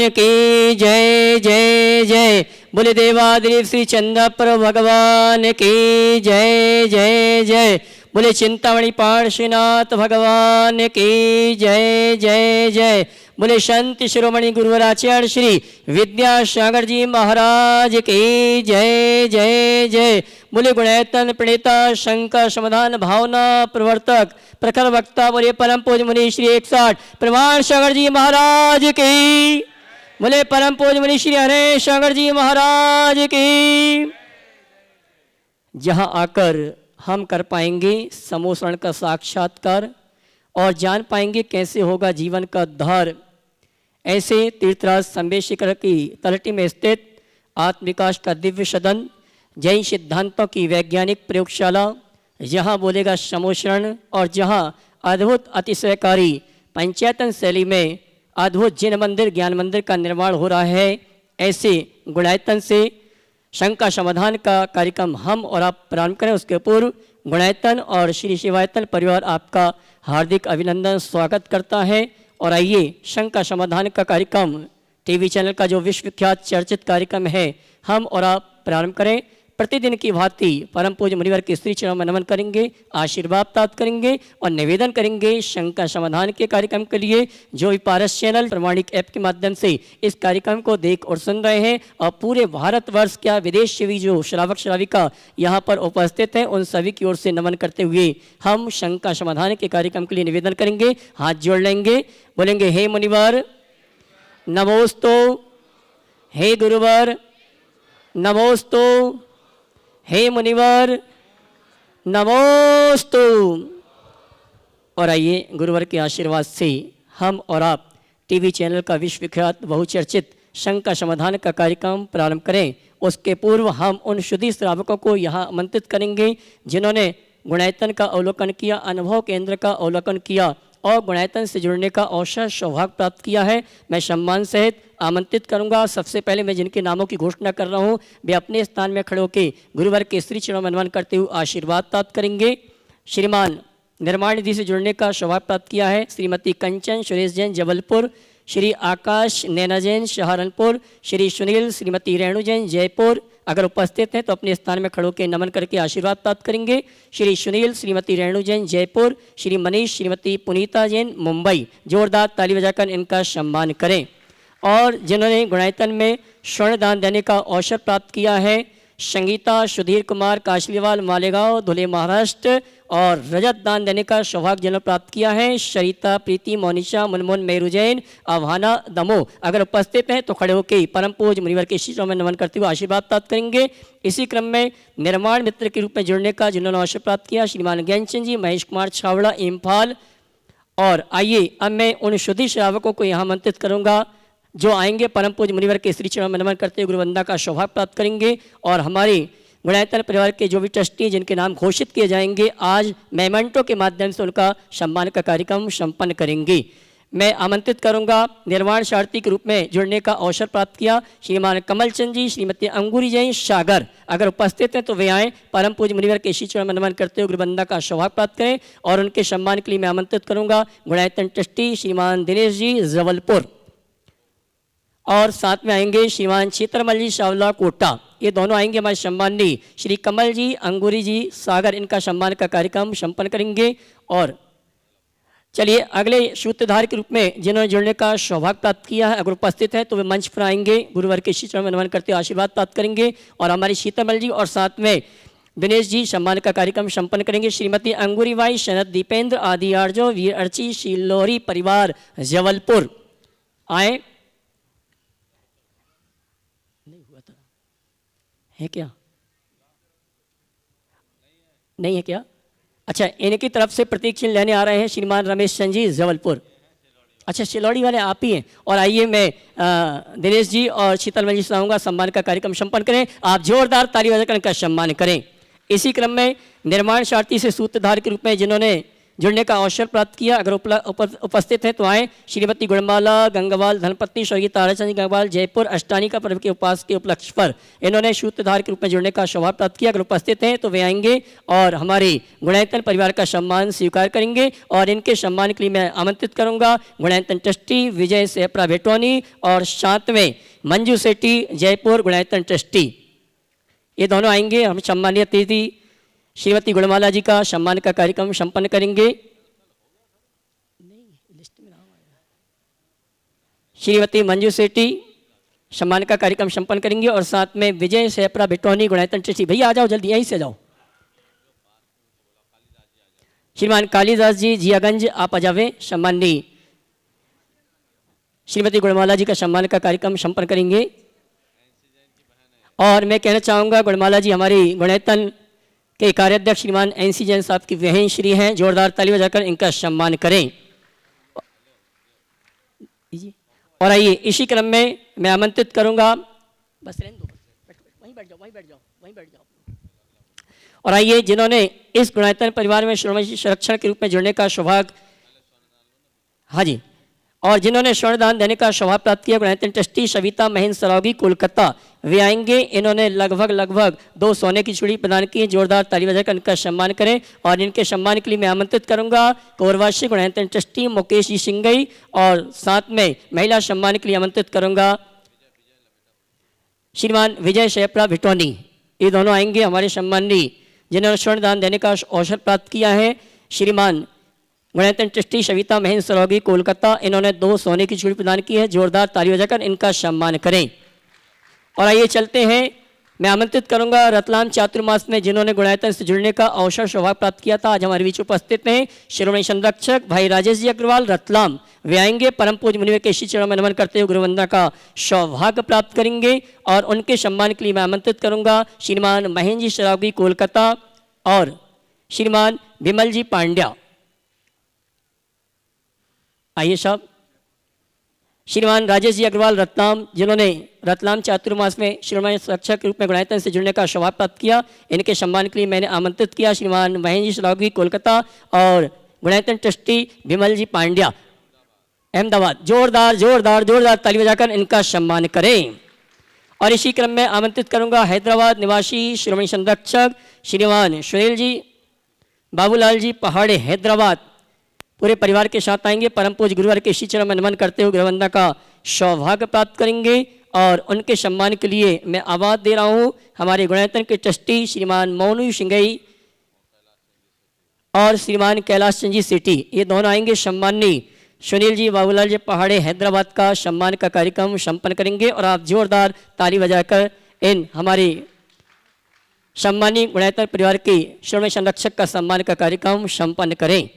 की जय जय जय। बोले देवादिदेव श्री चंद्रपर भगवान की जय जय जय। बोले चिंतामणि पार्श्वनाथ भगवान की जय जय जय। बोले संत शिरोमणि गुरुवराचार्य श्री विद्यासागर जी महाराज की जय जय जय। बोले गुणैतन प्रणेता शंकर समाधान भावना प्रवर्तक प्रखर वक्ता बोले परम पूज्य मुनि श्री 160 प्रमाण सागर जी महाराज की। बोले परम पूज्य मुनि श्री हरे सागर जी महाराज की। जहां आकर हम कर पाएंगे समोसरण का साक्षात्कार और जान पाएंगे कैसे होगा जीवन का उद्धार। ऐसे तीर्थराज संवेशिकर की तलटी में स्थित आत्मविकास का दिव्य सदन, जैन सिद्धांतों की वैज्ञानिक प्रयोगशाला, जहाँ बोलेगा समोसरण और जहाँ अद्भुत अतिशयकारी पंचायतन शैली में अद्भुत जिन मंदिर ज्ञान मंदिर का निर्माण हो रहा है। ऐसे गुणायतन से शंका समाधान का कार्यक्रम हम और आप प्रारंभ करें। उसके पूर्व गुणायतन और श्री शिवायतन परिवार आपका हार्दिक अभिनंदन स्वागत करता है। और आइए शंका समाधान का कार्यक्रम टीवी चैनल का जो विश्वविख्यात चर्चित कार्यक्रम है हम और आप प्रारंभ करें। प्रतिदिन की भांति परम पूज्य मुनिवर के श्री चरणों में नमन करेंगे, आशीर्वाद प्राप्त करेंगे और निवेदन करेंगे शंका समाधान के कार्यक्रम के लिए। जो भी पारस चैनल प्रमाणिक ऐप के माध्यम से इस कार्यक्रम को देख और सुन रहे हैं और पूरे भारतवर्ष क्या विदेश से भी जो श्रावक श्राविका यहाँ पर उपस्थित हैं उन सभी की ओर से नमन करते हुए हम शंका समाधान के कार्यक्रम के लिए निवेदन करेंगे। हाथ जोड़ लेंगे, बोलेंगे हे मुनिवर नमोस्तु, हे गुरुवर नमोस्तु, हे मुनिवर नमोस्तु। और आइए गुरुवर के आशीर्वाद से हम और आप टीवी चैनल का विश्वविख्यात बहुचर्चित शंका समाधान का कार्यक्रम प्रारंभ करें। उसके पूर्व हम उन शुद्धि श्रावकों को यहाँ आमंत्रित करेंगे जिन्होंने गुणायतन का अवलोकन किया, अनुभव केंद्र का अवलोकन किया और गुणायतन से जुड़ने का अवसर सौभाग्य प्राप्त किया है। मैं सम्मान सहित आमंत्रित करूंगा। सबसे पहले मैं जिनके नामों की घोषणा कर रहा हूं वे अपने स्थान में खड़े होकर गुरुवर के श्री चरणों में नमन करते हुए आशीर्वाद प्राप्त करेंगे। श्रीमान निर्माण निधि से जुड़ने का सौभाग्य प्राप्त किया है श्रीमती कंचन सुरेश जैन जबलपुर, श्री आकाश नैना जैन सहारनपुर, श्री सुनील श्रीमती रेणु जैन जयपुर। अगर उपस्थित हैं तो अपने स्थान में खड़े होकर नमन करके आशीर्वाद प्राप्त करेंगे। श्री सुनील श्रीमती रेणु जैन जयपुर, श्री मनीष श्रीमती पुनीता जैन मुंबई। जोरदार ताली बजाकर इनका सम्मान करें। और जिन्होंने गुणायतन में स्वर्ण दान देने का अवसर प्राप्त किया है संगीता सुधीर कुमार काशलीवाल मालेगांव धुले महाराष्ट्र और रजत दान देने का सौभाग्य जिन्होंने प्राप्त किया है सरिता प्रीति मोनिशा मुनमुन मेरू जैन आवाना दमोह। अगर उपस्थित हैं तो खड़े होकर परम पूज्य मुनिवर के शिष्यों में नमन करते हुए आशीर्वाद प्राप्त करेंगे। इसी क्रम में निर्माण मित्र के रूप में जुड़ने का जिन्होंने अवसर प्राप्त किया श्रीमान ज्ञानचंद जी महेश कुमार छावड़ा इम्फाल। और आइए अब मैं उन शुद्धि श्रावकों को यहाँ आमंत्रित करूँगा जो आएंगे परम पूज्य मुनिवर के श्री चरणों में नमन करते हुए गुरुवंदना का सौभाग्य प्राप्त करेंगे। और हमारे गुणायतन परिवार के जो भी ट्रस्टी जिनके नाम घोषित किए जाएंगे आज मेमेंटो के माध्यम से उनका सम्मान का कार्यक्रम संपन्न करेंगे। मैं आमंत्रित करूंगा निर्माण सारथी के रूप में जुड़ने का अवसर प्राप्त किया श्रीमान कमलचंद जी श्रीमती अंगूरी जैन सागर। अगर उपस्थित हैं तो वे आएँ परम पूज्य मुनिवर के श्री चरणों में नमन करते हुए गुरुवंदना का सौभाग्य प्राप्त करें। और उनके सम्मान के लिए मैं आमंत्रित करूँगा गुणायतन ट्रस्टी श्रीमान दिनेश जी जबलपुर। और साथ में आएंगे श्रीमान चित्रमल जी शावला कोटा। ये दोनों आएंगे हमारे सम्माननीय श्री कमल जी अंगूरी जी सागर। इनका सम्मान का कार्यक्रम संपन्न करेंगे। और चलिए अगले सूत्रधार के रूप में जिन्होंने जुड़ने का सौभाग्य प्राप्त किया है अगर उपस्थित है तो वे मंच पर आएंगे गुरुवर के श्री चरणों में नमन करते आशीर्वाद प्राप्त करेंगे। और हमारी शीतमल जी और साथ में दिनेश जी सम्मान का कार्यक्रम संपन्न करेंगे। श्रीमती अंगूरी बाई शरद दीपेंद्र आदि आर्जो वीर अर्ची शिलोरी परिवार जबलपुर आए। है क्या? नहीं है क्या? अच्छा, इनकी तरफ से प्रतीक चिन्ह लेने आ रहे हैं श्रीमान रमेश चंद जी जबलपुर। अच्छा, शिलौड़ी वाले आप ही हैं। और आइए मैं दिनेश जी और शीतलमल जी से चाहूँगा सम्मान का कार्यक्रम संपन्न करें। आप जोरदार ताली बजाकर इनका सम्मान करें। इसी क्रम में निर्माण सारथी से सूत्रधार के रूप में जिन्होंने जुड़ने का अवसर प्राप्त किया। अगर उपस्थित हैं तो आए। श्रीमती गुणमाला गंगवाल धनपत्नी स्वर्गीय ताराचंद गंगवाल जयपुर अष्टानी का पर्व के उपास के उपलक्ष्य पर इन्होंने सूत्रधार के रूप में जुड़ने का सौभाग्य प्राप्त किया। अगर उपस्थित हैं तो वे आएंगे और हमारे गुणायतन परिवार का सम्मान स्वीकार करेंगे और इनके सम्मान के लिए मैं आमंत्रित करूंगा गुणायतन ट्रस्टी विजय सेप्रा भेटवानी और साथ में मंजू सेठी जयपुर गुणायतन ट्रस्टी, ये दोनों आएंगे। हम सम्मानीय अतिथि श्रीमती गुणमाला जी का सम्मान का कार्यक्रम संपन्न करेंगे। श्रीमती मंजू सेठी सम्मान का कार्यक्रम संपन्न करेंगे और साथ में विजय सेप्रा भेटवानी गुणायतन ट्रस्टी। भैया आ जाओ जल्दी, यहीं से जाओ। श्रीमान कालीदास जी जियागंज आप आ जावे। सम्माननीय श्रीमती गुणमाला जी का सम्मान का कार्यक्रम संपन्न करेंगे। और मैं कहना चाहूँगा गुणमाला जी हमारी गुणायतन के कार्याध्यक्ष श्रीमान NC जैन साहब की बहन श्री हैं, जोरदार ताली बजाकर इनका सम्मान करें। और आइए इसी क्रम में मैं आमंत्रित करूँगा, बस रहने दो, वहीं बैठ जाओ, वहीं बैठ जाओ, वहीं बैठ जाओ। और आइए जिन्होंने इस गुणायतन परिवार में श्रमजीवी संरक्षण के रूप में जुड़ने का सौभाग्य, हाँ जी, और जिन्होंने स्वर्णदान देने का सौभाग्य प्राप्त किया गुणायतन ट्रस्टी सविता महेंद्र सरावगी कोलकाता, वे आएंगे। इन्होंने लगभग 2 सोने की चूड़ी प्रदान की। जोरदार ताली बजाकर इनका सम्मान करें। और इनके सम्मान के लिए मैं आमंत्रित करूंगा कौरवासी गुणायतन ट्रस्टी मुकेश जी सिंगई और साथ में महिला सम्मान के लिए आमंत्रित करूंगा श्रीमान विजय सेप्रा भेटवानी। ये दोनों आएंगे हमारे सम्माननीय जिन्होंने स्वर्णदान देने का अवसर प्राप्त किया है श्रीमान गुणायतन ट्रस्टी सविता महेंद्र सरावगी कोलकाता। इन्होंने 2 सोने की चूड़ी प्रदान की है। जोरदार ताली बजाकर इनका सम्मान करें। और आइए चलते हैं, मैं आमंत्रित करूंगा रतलाम चातुर्मास में जिन्होंने गुणायतन से जुड़ने का अवसर सौभाग्य प्राप्त किया था, आज हमारे बीच उपस्थित हैं श्रोमणी संरक्षक भाई राजेश जी अग्रवाल रतलाम। वे आएंगे, परम पूज्य मुनिवर के श्री चरणों में नमन करते हुए गुरुवंदना का सौभाग्य प्राप्त करेंगे। और उनके सम्मान के लिए मैं आमंत्रित करूंगा श्रीमान महेंद्र जी सरावगी कोलकाता और श्रीमान विमल जी पांड्या। आइए साहब। श्रीमान राजेश जी अग्रवाल रतलाम जिन्होंने रतलाम चातुर्मास में श्रोमणी संरक्षक के रूप में गुणायतन से जुड़ने का सौभाग्य प्राप्त किया, इनके सम्मान के लिए मैंने आमंत्रित किया श्रीमान महेंद्र जी सरावगी कोलकाता और गुणायतन ट्रस्टी विमल जी पांड्या अहमदाबाद। जोरदार जोरदार जोरदार ताली बजाकर इनका सम्मान करें। और इसी क्रम में आमंत्रित करूंगा हैदराबाद निवासी श्रोमणी संरक्षक श्रीमान सुनील जी बाबूलाल जी पहाड़े हैदराबाद, पूरे परिवार के साथ आएंगे। परम पूज्य गुरुवार के श्री चरण में नमन करते हुए गुरुवंदना का सौभाग्य प्राप्त करेंगे। और उनके सम्मान के लिए मैं आवाज दे रहा हूँ हमारे गुणायतन के ट्रस्टी श्रीमान मोनू सिंगई और श्रीमान कैलाश चंद जी सेठी, ये दोनों आएंगे। सम्माननीय सुनील जी बाबूलाल जी पहाड़े हैदराबाद का सम्मान का कार्यक्रम संपन्न करेंगे। और आप जोरदार ताली बजाकर इन हमारे सम्मानीय गुणायतन परिवार के श्रोमणी संरक्षक का सम्मान का कार्यक्रम संपन्न करें।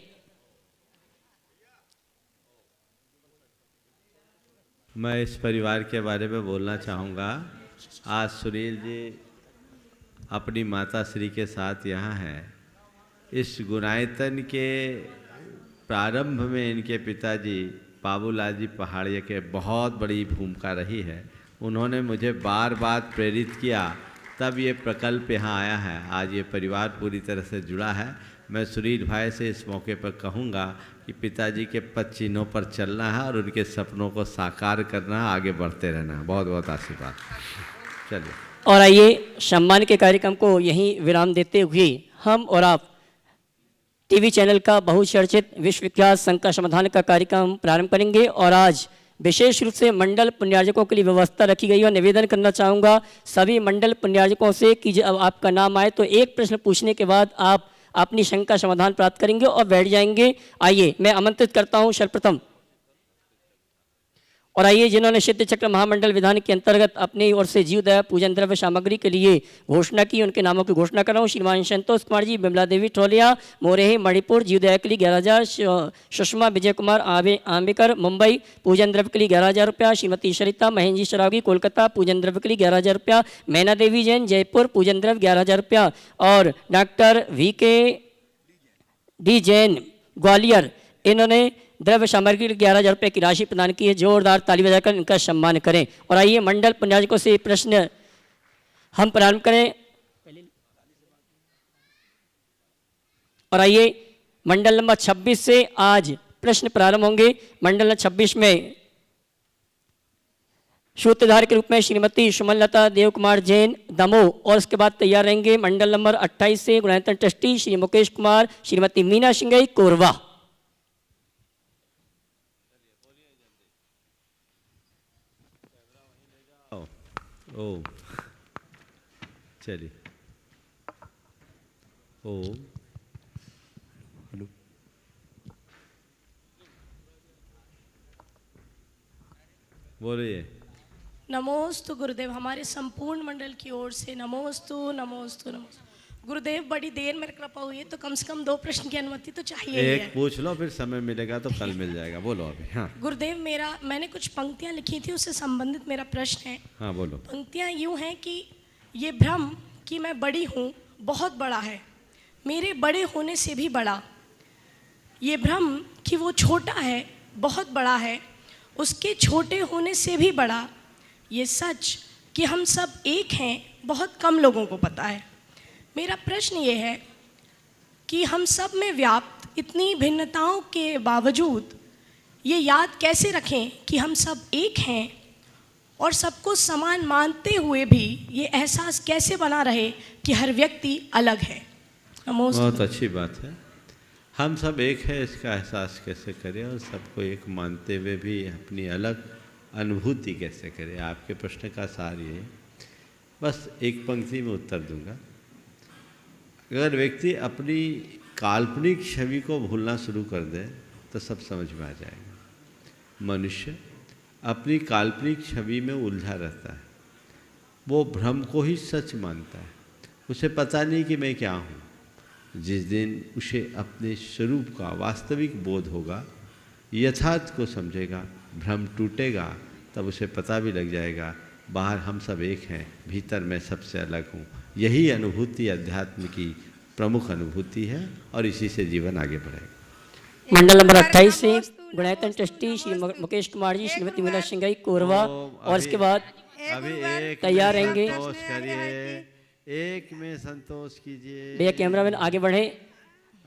मैं इस परिवार के बारे में बोलना चाहूँगा। आज सुनील जी अपनी माता श्री के साथ यहाँ हैं। इस गुणायतन के प्रारंभ में इनके पिताजी बाबूलाल जी पहाड़िया के बहुत बड़ी भूमिका रही है। उन्होंने मुझे बार बार प्रेरित किया, तब ये प्रकल्प यहाँ आया है। आज ये परिवार पूरी तरह से जुड़ा है। मैं सुनील भाई से इस मौके पर कहूँगा कि पिताजी के पद चिन्हों पर चलना है और उनके सपनों को साकार करना है, आगे बढ़ते रहना है। बहुत बहुत आशीर्वाद। चलिए। और आइए सम्मान के कार्यक्रम को यहीं विराम देते हुए हम और आप टीवी चैनल का बहुचर्चित विश्वविख्यात शंका समाधान का कार्यक्रम प्रारंभ करेंगे। और आज विशेष रूप से मंडल पुण्यार्जकों के लिए व्यवस्था रखी गई है। निवेदन करना चाहूँगा सभी मंडल पुण्यार्जकों से कि जब आपका नाम आए तो एक प्रश्न पूछने के बाद आप अपनी शंका समाधान प्राप्त करेंगे और बैठ जाएंगे। आइए मैं आमंत्रित करता हूं सर्वप्रथम, और आइए जिन्होंने सिद्ध चक्र महामंडल विधान के अंतर्गत अपनी ओर से जीवदया पूजन द्रव्य सामग्री के लिए घोषणा की, उनके नामों की घोषणा कर रहा हूँ। श्रीमान संतोष कुमार जी बिमला देवी ठोलिया मोरेही मणिपुर जीवदया के लिए 11,000। सुषमा विजय कुमार आम्बेकर मुंबई पूजन द्रव्य के लिए 11,000 रुपया। श्रीमती सरिता महेंद्र जी सरावगी कोलकाता पूजन द्रव्य के लिए 11,000 रुपया। मैना देवी जैन जयपुर पूजन द्रव्य 11,000 रुपया। और डॉक्टर VK जैन ग्वालियर, इन्होंने द्रव्य सामग्री 11,000 रुपये की राशि प्रदान की है। जोरदार ताली बजाकर इनका सम्मान करें। और आइए मंडल पुण्यार्जकों से प्रश्न हम प्रारंभ करें। और आइए मंडल नंबर 26 से आज प्रश्न प्रारंभ होंगे। मंडल नंबर 26 में सूत्रधार के रूप में श्रीमती सुमनलता देव कुमार जैन दमोह, और उसके बाद तैयार रहेंगे मंडल नंबर 28 से गुणायतन ट्रस्टी श्री मुकेश कुमार, श्रीमती मीना सिंगई कोरबा। ओम चलिए। ओम बोलिए। नमोस्तु गुरुदेव, हमारे संपूर्ण मंडल की ओर से नमोस्तु नमोस्तु नमोस्तु। गुरुदेव, बड़ी देर में कृपा हुई है तो कम से कम 2 प्रश्न की अनुमति तो चाहिए ही एक है। पूछ लो, फिर समय मिलेगा तो कल मिल जाएगा। बोलो अभी। हाँ गुरुदेव, मैंने कुछ पंक्तियां लिखी थी, उससे संबंधित मेरा प्रश्न है। हाँ बोलो। पंक्तियां यूं हैं कि ये भ्रम कि मैं बड़ी हूँ बहुत बड़ा है, मेरे बड़े होने से भी बड़ा। ये भ्रम कि वो छोटा है बहुत बड़ा है, उसके छोटे होने से भी बड़ा। ये सच कि हम सब एक हैं बहुत कम लोगों को पता है। मेरा प्रश्न ये है कि हम सब में व्याप्त इतनी भिन्नताओं के बावजूद ये याद कैसे रखें कि हम सब एक हैं, और सबको समान मानते हुए भी ये एहसास कैसे बना रहे कि हर व्यक्ति अलग है। बहुत अच्छी बात है। हम सब एक है इसका एहसास कैसे करें, और सबको एक मानते हुए भी अपनी अलग अनुभूति कैसे करें। आपके प्रश्न का सार ये है। बस एक पंक्ति में उत्तर दूंगा। अगर व्यक्ति अपनी काल्पनिक छवि को भूलना शुरू कर दे तो सब समझ में आ जाएगा। मनुष्य अपनी काल्पनिक छवि में उलझा रहता है, वो भ्रम को ही सच मानता है। उसे पता नहीं कि मैं क्या हूँ। जिस दिन उसे अपने स्वरूप का वास्तविक बोध होगा, यथार्थ को समझेगा, भ्रम टूटेगा, तब उसे पता भी लग जाएगा बाहर हम सब एक हैं, भीतर मैं सबसे अलग हूँ। यही अनुभूति अध्यात्म की प्रमुख अनुभूति है, और इसी से जीवन आगे बढ़ेगा। मंडल नंबर 28 से गुणायतन ट्रस्टी श्री मुकेश कुमार जी, श्रीमती मीना सिंगई कोरबा, और उसके बाद अभी एक तैयार रहेंगे। संतोष करिए, एक में संतोष कीजिए। भैया कैमरामैन आगे बढ़े,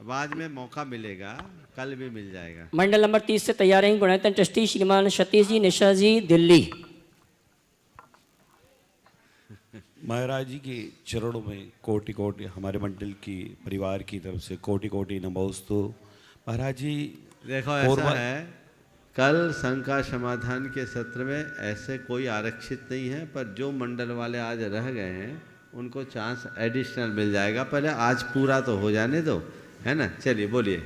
बाद में मौका मिलेगा, कल भी मिल जाएगा। मंडल नंबर 30 से तैयार रहेंगे गुणायतन ट्रस्टी श्रीमान सतीश जी निशा जी दिल्ली। महाराज जी के चरणों में कोटि कोटि हमारे मंडल की परिवार की तरफ से कोटि कोटि नमोस्तु। महाराज जी देखो ऐसा है, कल शंका समाधान के सत्र में ऐसे कोई आरक्षित नहीं है, पर जो मंडल वाले आज रह गए हैं उनको चांस एडिशनल मिल जाएगा। पहले आज पूरा तो हो जाने दो, है ना। चलिए बोलिए।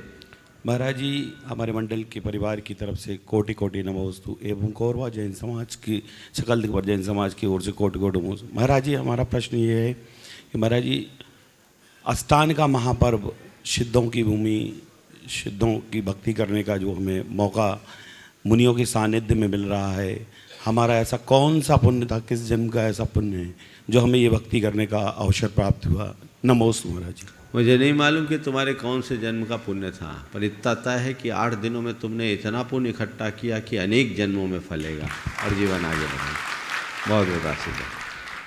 महाराज जी हमारे मंडल के परिवार की तरफ से कोटि कोटि नमोस्तु एवं कोरबा जैन समाज की सकल दिग्गज जैन समाज की ओर से कोटि कोटि नमोस्तु। महाराज जी हमारा प्रश्न ये है कि महाराज जी अष्टान का महापर्व, सिद्धों की भूमि, सिद्धों की भक्ति करने का जो हमें मौका मुनियों के सानिध्य में मिल रहा है, हमारा ऐसा कौन सा पुण्य था, किस जन्म का ऐसा पुण्य है जो हमें ये भक्ति करने का अवसर प्राप्त हुआ। नमोस्तु महाराज जी। मुझे नहीं मालूम कि तुम्हारे कौन से जन्म का पुण्य था, पर इतना तय है कि 8 दिनों में तुमने इतना पुण्य इकट्ठा किया कि अनेक जन्मों में फलेगा और जीवन आगे बढ़ेगा। बहुत बहुत आशीर्वाद।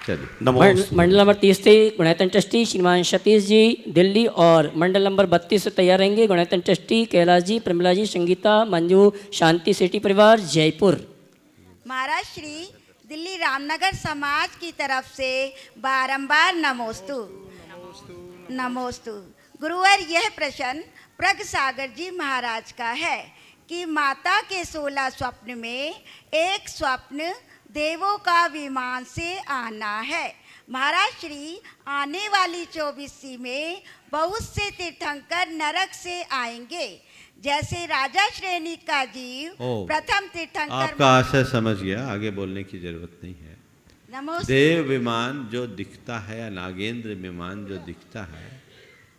चलिए। मंडल नंबर 30 से गुणायतन ट्रस्टी श्रीमान सतीश जी दिल्ली, और मंडल नंबर 32 से तैयार रहेंगे गुणायतन ट्रस्टी कैलाश जी, प्रमिला जी, संगीता, मंजू, शांति सेठी परिवार जयपुर। महाराज श्री दिल्ली रामनगर समाज की तरफ से बारंबार नमोस्तु नमोस्तु। गुरुवर, यह प्रश्न प्रग सागर जी महाराज का है कि माता के 16 स्वप्न में एक स्वप्न देवों का विमान से आना है। महाराज श्री आने वाली 24वीं में बहुत से तीर्थंकर नरक से आएंगे। जैसे राजा श्रेणी का जीव प्रथम तीर्थंकर। आपका आशय समझ गया, आगे बोलने की जरूरत नहीं है। देव विमान जो दिखता है या नागेंद्र विमान जो दिखता है,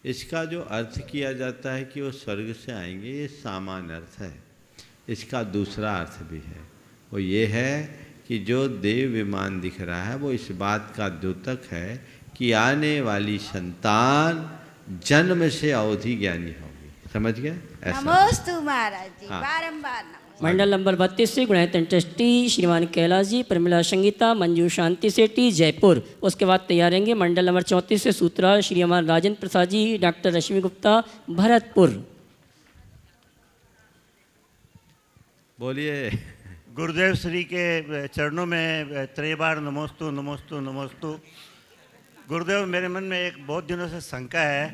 इसका जो अर्थ किया जाता है कि वो स्वर्ग से आएंगे, ये सामान्य अर्थ है। इसका दूसरा अर्थ भी है, वो ये है कि जो देव विमान दिख रहा है वो इस बात का द्योतक है कि आने वाली संतान जन्म से अवधि ज्ञानी होगी। समझ गए? नमोस्तु महाराज जी। बारंबार नमोस्तु। मंडल नंबर 32 से गुणायतन ट्रस्टी श्रीमान कैलाश जी, प्रमिला संगीता, मंजू शांति सेठी जयपुर। उसके बाद तैयार रहेंगे मंडल नंबर 34 से सूत्रा श्रीमान राजेंद्र प्रसाद जी, डॉक्टर रश्मि गुप्ता भरतपुर। बोलिए। गुरुदेव श्री के चरणों में त्रिबार नमोस्तु नमोस्तु नमोस्तु। गुरुदेव, मेरे मन में एक बहुत दिनों से शंका है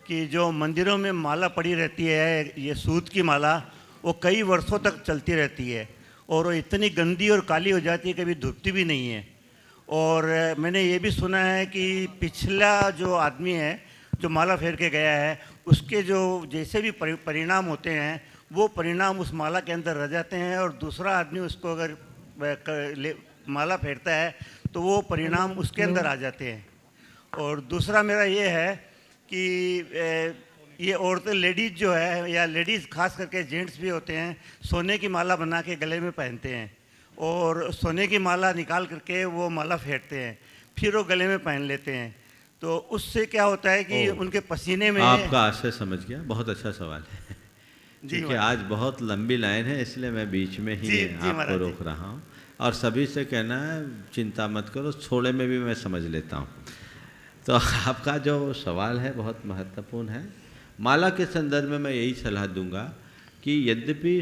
कि जो मंदिरों में माला पड़ी रहती है, ये सूत की माला, वो कई वर्षों तक चलती रहती है और वो इतनी गंदी और काली हो जाती है, कभी धुपती भी नहीं है। और मैंने ये भी सुना है कि पिछला जो आदमी है जो माला फेर के गया है, उसके जो जैसे भी परिणाम होते हैं वो परिणाम उस माला के अंदर रह जाते हैं, और दूसरा आदमी उसको अगर माला फेरता है तो वो परिणाम उसके अंदर आ जाते हैं। और दूसरा मेरा ये है कि ये औरतें, लेडीज़ जो है, या लेडीज़ खास करके जेंट्स भी होते हैं, सोने की माला बना के गले में पहनते हैं और सोने की माला निकाल करके वो माला फेरते हैं, फिर वो गले में पहन लेते हैं। तो उससे क्या होता है कि उनके पसीने में। आपका आशय समझ गया, बहुत अच्छा सवाल है जी। क्योंकि आज बहुत लंबी लाइन है, इसलिए मैं बीच में ही आपको रोक रहा हूँ। और सभी से कहना है चिंता मत करो, थोड़े में भी मैं समझ लेता हूँ। तो आपका जो सवाल है बहुत महत्वपूर्ण है। माला के संदर्भ में मैं यही सलाह दूंगा कि यद्यपि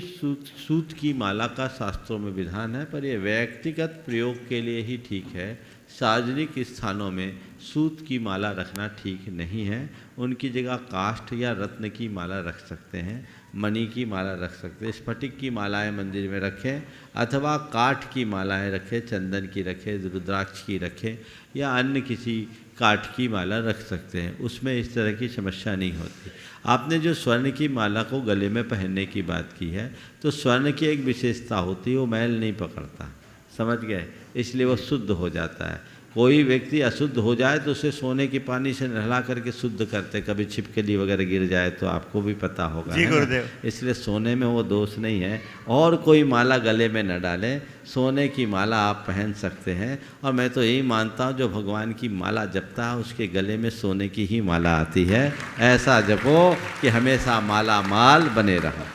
सूत की माला का शास्त्रों में विधान है, पर यह व्यक्तिगत प्रयोग के लिए ही ठीक है। सार्वजनिक स्थानों में सूत की माला रखना ठीक नहीं है। उनकी जगह काष्ठ या रत्न की माला रख सकते हैं, मणि की माला रख सकते हैं, स्फटिक की मालाएं मंदिर में रखें, अथवा काठ की मालाएं रखें, चंदन की रखें, रुद्राक्ष की रखें, या अन्य किसी काठ की माला रख सकते हैं। उसमें इस तरह की समस्या नहीं होती। आपने जो स्वर्ण की माला को गले में पहनने की बात की है, तो स्वर्ण की एक विशेषता होती है, वो मैल नहीं पकड़ता, समझ गए, इसलिए वो शुद्ध हो जाता है। कोई व्यक्ति अशुद्ध हो जाए तो उसे सोने के पानी से नहला करके शुद्ध करते, कभी छिपकली वगैरह गिर जाए तो आपको भी पता होगा, जी गुरुदेव। इसलिए सोने में वो दोष नहीं है। और कोई माला गले में न डालें, सोने की माला आप पहन सकते हैं। और मैं तो यही मानता हूँ जो भगवान की माला जपता है उसके गले में सोने की ही माला आती है। ऐसा जपो कि हमेशा माला माल बने रहो।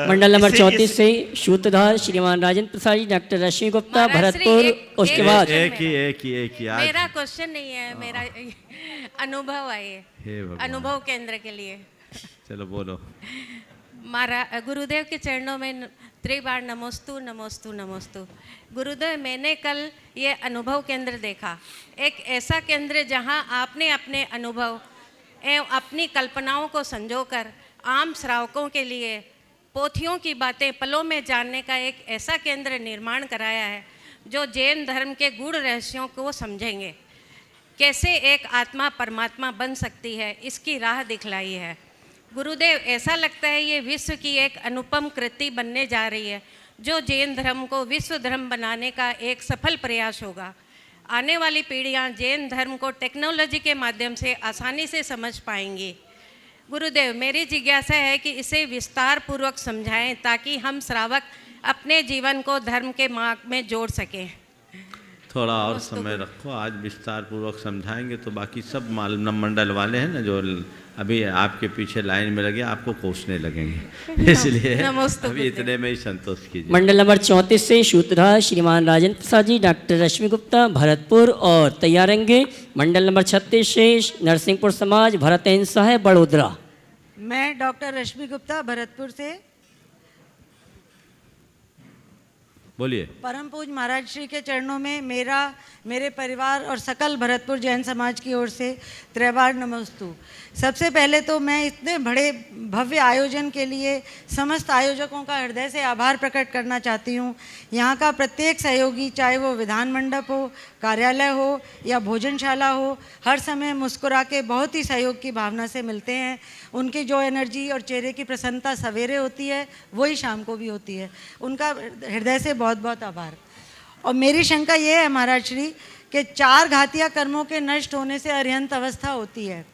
मंडल नंबर 34 से सूत्रधार श्रीमान राजेंद्र प्रसाद जी, डॉक्टर रश्मि गुप्ता, भरतपुर। उसके बाद एक ही आज मेरा क्वेश्चन नहीं है, मेरा अनुभव है ये, हे भगवान। अनुभव केंद्र के लिए। चलो बोलो। गुरुदेव के चरणों में त्रिबार नमोस्तु नमोस्तु नमोस्तु। गुरुदेव, मैंने कल ये अनुभव केंद्र देखा, एक ऐसा केंद्र जहाँ आपने अपने अनुभव एवं अपनी कल्पनाओं को संजोकर आम श्रावकों के लिए पोथियों की बातें पलों में जानने का एक ऐसा केंद्र निर्माण कराया है जो जैन धर्म के गूढ़ रहस्यों को समझेंगे, कैसे एक आत्मा परमात्मा बन सकती है, इसकी राह दिखलाई है। गुरुदेव, ऐसा लगता है ये विश्व की एक अनुपम कृति बनने जा रही है जो जैन धर्म को विश्व धर्म बनाने का एक सफल प्रयास होगा। आने वाली पीढ़ियां जैन धर्म को टेक्नोलॉजी के माध्यम से आसानी से समझ पाएंगी। गुरुदेव, मेरी जिज्ञासा है कि इसे विस्तार पूर्वक समझाएं ताकि हम श्रावक अपने जीवन को धर्म के मार्ग में जोड़ सकें। थोड़ा और समय रखो, आज विस्तार पूर्वक समझाएंगे तो बाकी सब मंडल वाले हैं ना जो अभी आपके पीछे लाइन में लगे आपको कोसने लगेंगे, इसलिए अभी इतने में ही संतोष कीजिए। मंडल नंबर 34 से सूत्रधार श्रीमान राजेंद्र प्रसाद जी, डॉक्टर रश्मि गुप्ता, भरतपुर। और तैयार रहेंगे मंडल नंबर 36 से नरसिंहपुर समाज, भरतेन साहब, बड़ोदरा। मैं डॉक्टर रश्मि गुप्ता, भरतपुर से। बोलिए। परम पूज महाराज श्री के चरणों में मेरे परिवार और सकल भरतपुर जैन समाज की ओर से त्रिबार नमोस्तु। सबसे पहले तो मैं इतने बड़े भव्य आयोजन के लिए समस्त आयोजकों का हृदय से आभार प्रकट करना चाहती हूँ। यहाँ का प्रत्येक सहयोगी, चाहे वो विधान मंडप हो, कार्यालय हो या भोजनशाला हो, हर समय मुस्कुरा के बहुत ही सहयोग की भावना से मिलते हैं। उनकी जो एनर्जी और चेहरे की प्रसन्नता सवेरे होती है वही शाम को भी होती है। उनका हृदय से बहुत बहुत आभार। और मेरी शंका ये है महाराज श्री कि 4 घातिया कर्मों के नष्ट होने से अरिहंत अवस्था होती है,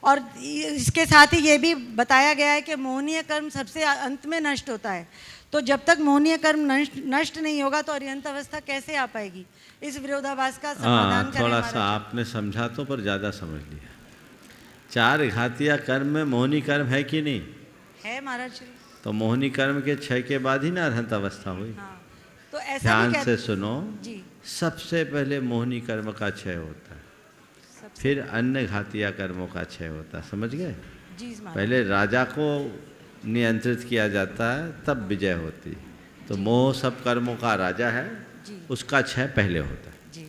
और इसके साथ ही ये भी बताया गया है कि मोहनीय कर्म सबसे अंत में नष्ट होता है। तो जब तक मोहनीय कर्म नष्ट नहीं होगा तो अरिहंत अवस्था कैसे आ पाएगी? इस विरोधाभास का समाधान करें। थोड़ा सा आपने समझा तो पर ज़्यादा समझ लिया। 4 घातिया कर्म में मोहनी कर्म है कि नहीं है महाराज श्री? तो मोहनी कर्म के 6 के बाद ही ना अरहंत अवस्था हुई। हाँ, तो ऐसा ध्यान से सुनो जी। सबसे पहले मोहनी कर्म का क्षय होता है, फिर अन्य घातिया कर्मों का क्षय होता है, समझ गए? जी। पहले राजा को नियंत्रित किया जाता है तब विजय होती, तो मोह सब कर्मों का राजा है, उसका क्षय पहले होता है।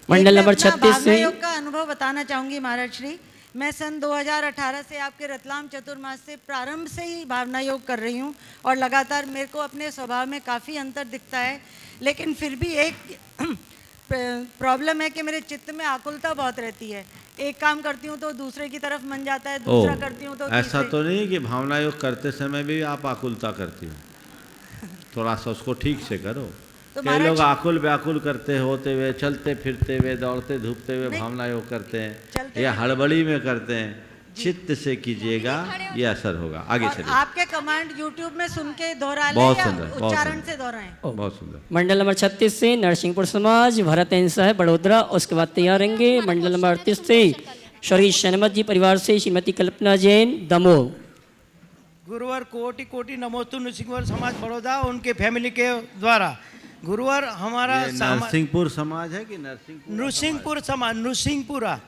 मंडल मैं नंबर अपना 36 भावना से योग का अनुभव बताना चाहूंगी महाराज श्री। मैं सन 2018 से आपके रतलाम चतुर्मास से प्रारंभ से ही भावना योग कर रही हूँ और लगातार मेरे को अपने स्वभाव में काफ़ी अंतर दिखता है, लेकिन फिर भी एक प्रॉब्लम है कि मेरे चित्त में आकुलता बहुत रहती है। एक काम करती हूँ तो दूसरे की तरफ मन जाता है, दूसरा करती हूँ तो ऐसा तीसरे। तो नहीं कि भावना योग करते समय भी आप आकुलता करती हो, थोड़ा सा उसको ठीक से करो। तो कई लोग आकुल व्याकुल करते होते हुए, चलते फिरते हुए, दौड़ते धूपते हुए भावना योग करते हैं, या हड़बड़ी में करते हैं। चित्त से कीजिएगा, ये असर होगा। आगे चलिए। आपके कमांड YouTube में सुन के दोहरा लें बहुत या सुंदर, बहुत उच्चारण सुंदर। से दोहराएं? बहुत सुंदर। मंडल नंबर 36 से नरसिंहपुर समाज भरत साहब बड़ोदरा, उसके बाद तैयार रहेंगे। मंडल नंबर 38 से श्री शनमत जी परिवार से श्रीमती कल्पना जैन दमोह। गुरुवार कोटि कोटि नमोस्तु नृसिंहपुर समाज बड़ौदा उनके फैमिली के द्वारा। गुरुवार हमारा ये नरसिंहपुर समाज है कि नरसिंहपुर? नृसिंहपुर समाज, नृसिंहपुरा,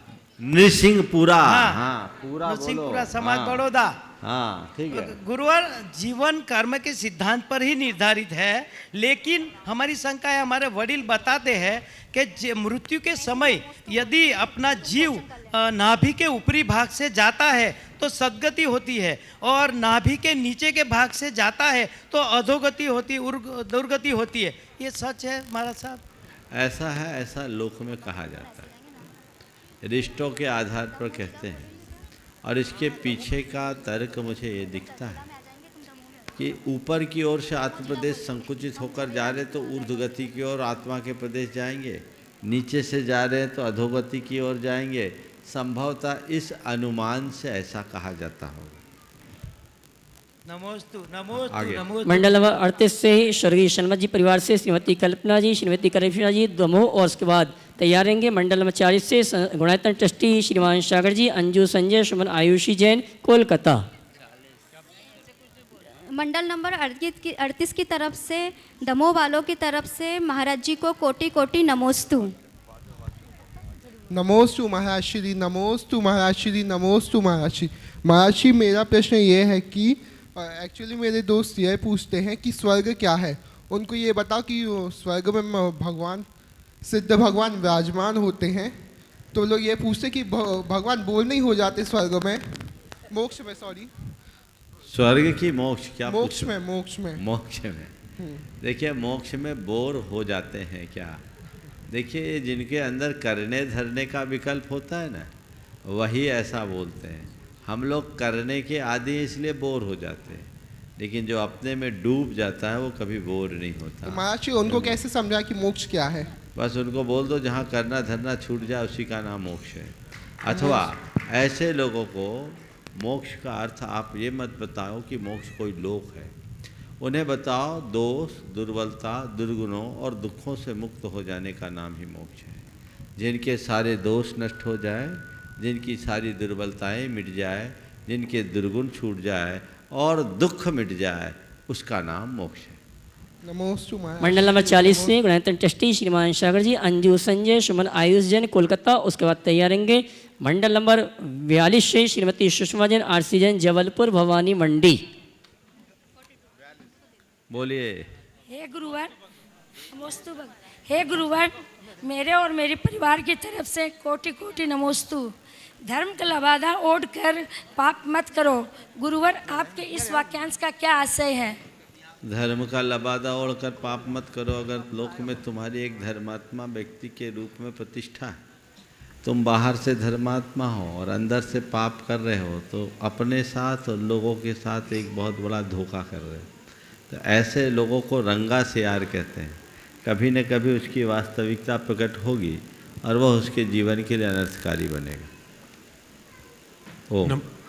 नृसिंहपुरा। हाँ, हाँ, पूरा नृसिंहपुरा बोलो। समाज हाँ, बड़ौदा। हाँ, ठीक है। गुरुवार जीवन कर्म के सिद्धांत पर ही निर्धारित है, लेकिन हमारी शंका है, हमारे वडील बताते हैं कि मृत्यु के समय यदि अपना जीव नाभि के ऊपरी भाग से जाता है तो सद्गति होती है, और नाभि के नीचे के भाग से जाता है तो अधोगति होती, दुर्गति होती है। ये सच है महाराज साहब? ऐसा है, ऐसा लोक में कहा जाता है, रिश्तों के आधार पर कहते हैं। और इसके पीछे का तर्क मुझे ये दिखता है कि ऊपर की ओर से आत्म प्रदेश संकुचित होकर जा रहे तो ऊर्ध्वगति की ओर आत्मा के प्रदेश जाएंगे, नीचे से जा रहे हैं तो अधोगति की ओर जाएंगे। संभवतः इस अनुमान से ऐसा कहा जाता होगा। नमोस्तु नमोस्तु आगे। नमोस्तु। मंडल नंबर 38 से श्री शनमत जी परिवार से श्रीमती कल्पना जी, श्रीमती कल्पना जी दमोह, और उसके बाद तैयार रहेंगे। मंडल नंबर 40 से गुणायतन ट्रस्टी श्रीमान सागर जी, अंजू संजय, सुमन आयुषी जैन, कोलकाता। मंडल नंबर 38 की तरफ से दमोह वालों की तरफ से महाराज जी को कोटि कोटि नमोस्तु। नमोस्तु महाराज श्री, नमोस्तु महाराज श्री, नमोस्तु महाराज श्री। महाराज श्री, मेरा प्रश्न ये है कि एक्चुअली मेरे दोस्त ये पूछते हैं कि स्वर्ग क्या है। उनको ये बताओ कि स्वर्ग में भगवान, सिद्ध भगवान विराजमान होते हैं, तो लोग ये पूछते हैं कि भगवान बोल नहीं हो जाते स्वर्ग में, मोक्ष में, सॉरी स्वर्ग की मोक्ष क्या? मोक्ष में, मोक्ष में, मोक्ष में। देखिए, मोक्ष में बोर हो जाते हैं क्या? देखिए, जिनके अंदर करने धरने का विकल्प होता है ना, वही ऐसा बोलते हैं। हम लोग करने के आदि इसलिए बोर हो जाते हैं, लेकिन जो अपने में डूब जाता है वो कभी बोर नहीं होता। तो महाराज जी, उनको कैसे समझा कि मोक्ष क्या है? बस उनको बोल दो जहाँ करना धरना छूट जाए उसी का नाम मोक्ष है। अथवा ऐसे लोगों को मोक्ष का अर्थ आप ये मत बताओ कि मोक्ष कोई लोक है। उन्हें बताओ दोष, दुर्बलता, दुर्गुणों और दुखों से मुक्त हो जाने का नाम ही मोक्ष है। जिनके सारे दोष नष्ट हो जाए, जिनकी सारी दुर्बलताएं मिट जाए, जिनके दुर्गुण छूट जाए और दुख मिट जाए, उसका नाम मोक्ष है। नमोस्तु महाराज। मंडल नंबर 40 से गुणायतन ट्रस्टी श्रीमान सागर जी, अंजू संजय, सुमन आयुष जैन, कोलकाता। उसके बाद तैयार रहेंगे। मंडल नंबर 42 से श्रीमती सुषमा जैन, आरसी जैन, जबलपुर भवानी मंडी। बोलिए। हे गुरुवर नमोस्तु। हे गुरुवर, मेरे और मेरे परिवार की तरफ से कोटि कोटि नमोस्तु। धर्म का लबादा ओढ़ कर पाप मत करो। गुरुवर, आपके इस वाक्यांश का क्या आशय है? धर्म का लबादा ओढ़कर पाप मत करो। अगर लोक में तुम्हारी एक धर्मात्मा व्यक्ति के रूप में प्रतिष्ठा है, तुम बाहर से धर्मात्मा हो और अंदर से पाप कर रहे हो, तो अपने साथ और लोगों के साथ एक बहुत बड़ा धोखा कर रहे हो। तो ऐसे लोगों को रंगा सियार कहते हैं। कभी न कभी उसकी वास्तविकता प्रकट होगी और वह उसके जीवन के लिए अनर्थकारी बनेगा।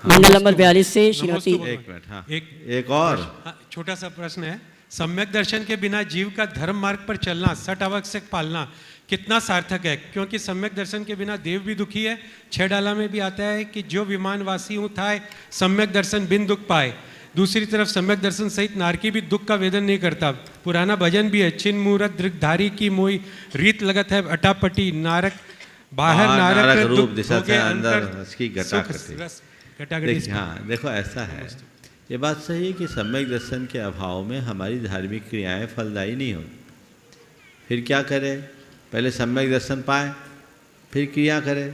मंडल नंबर 42 से श्रीमती, एक मिनट, हाँ, एक और छोटा सा प्रश्न है। सम्यक दर्शन के बिना जीव का धर्म मार्ग पर चलना, सठ आवश्यक पालना कितना सार्थक है? क्योंकि सम्यक दर्शन के बिना देव भी दुखी है। 6 डाला में भी आता है कि जो विमानवासी हूँ था सम्यक दर्शन बिन दुख पाए। दूसरी तरफ सम्यक दर्शन सहित नारकी भी दुख का वेदन नहीं करता। पुराना भजन भी है, चिन्ह मुहूर्त दृग्धारी की मोई रीत लगत है अटापटी, नारक बाहर नारक रूप दुख दिशा भोगे अंदर अंतर इसकी सुख रस घटाघटी। हाँ, देखो ऐसा है ये बात सही है कि सम्यक दर्शन के अभाव में हमारी धार्मिक क्रियाएं फलदायी नहीं होती। फिर क्या करें? पहले सम्यक दर्शन पाए फिर क्रिया करें।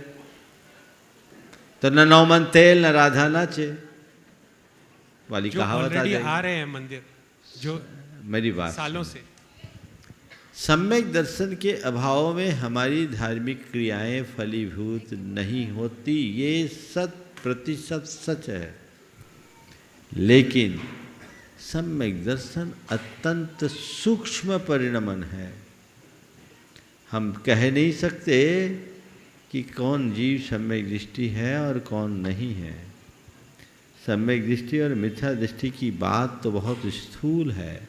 तो न नौ मन तेल न राधा नाचे वाली जो कहावत ऑलरेडी आ रहे हैं मंदिर, जो मेरी बात सालों से सम्यक दर्शन के अभाव में हमारी धार्मिक क्रियाएं फलीभूत नहीं होती, ये 100% सच है। लेकिन सम्यक दर्शन अत्यंत सूक्ष्म परिणमन है। हम कह नहीं सकते कि कौन जीव सम्यक दृष्टि है और कौन नहीं है। सम्यक दृष्टि और मिथ्या दृष्टि की बात तो बहुत स्थूल है।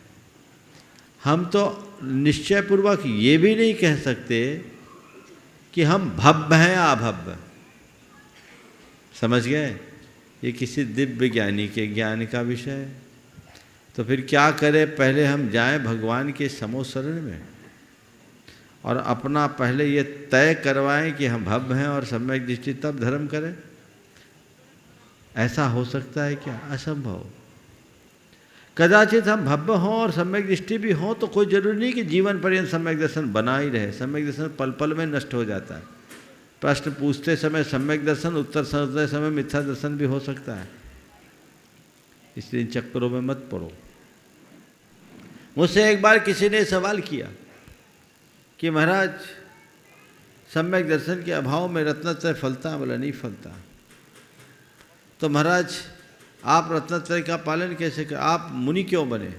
हम तो निश्चयपूर्वक ये भी नहीं कह सकते कि हम भव्य हैं या अभव्य। समझ गए? ये किसी दिव्य ज्ञानी के ज्ञान का विषय है। तो फिर क्या करें? पहले हम जाएं भगवान के समोशरण में और अपना पहले ये तय करवाएं कि हम भव्य हैं और सम्यक दृष्टि, तब धर्म करें। ऐसा हो सकता है क्या? असंभव। कदाचित हम भव्य हों और सम्यक दृष्टि भी हो तो कोई जरूरी नहीं कि जीवन पर्यंत सम्यक दर्शन बना ही रहे। सम्यक दर्शन पल पल में नष्ट हो जाता है। प्रश्न पूछते समय सम्यक दर्शन, उत्तर समझते समय मिथ्या दर्शन भी हो सकता है। इसलिए इन चक्करों में मत पड़ो। मुझसे एक बार किसी ने सवाल किया कि महाराज सम्यक दर्शन के अभाव में रत्नत्रय फलता? बोला नहीं फलता। तो महाराज आप रत्नत्रय का पालन कैसे कर, आप मुनि क्यों बने?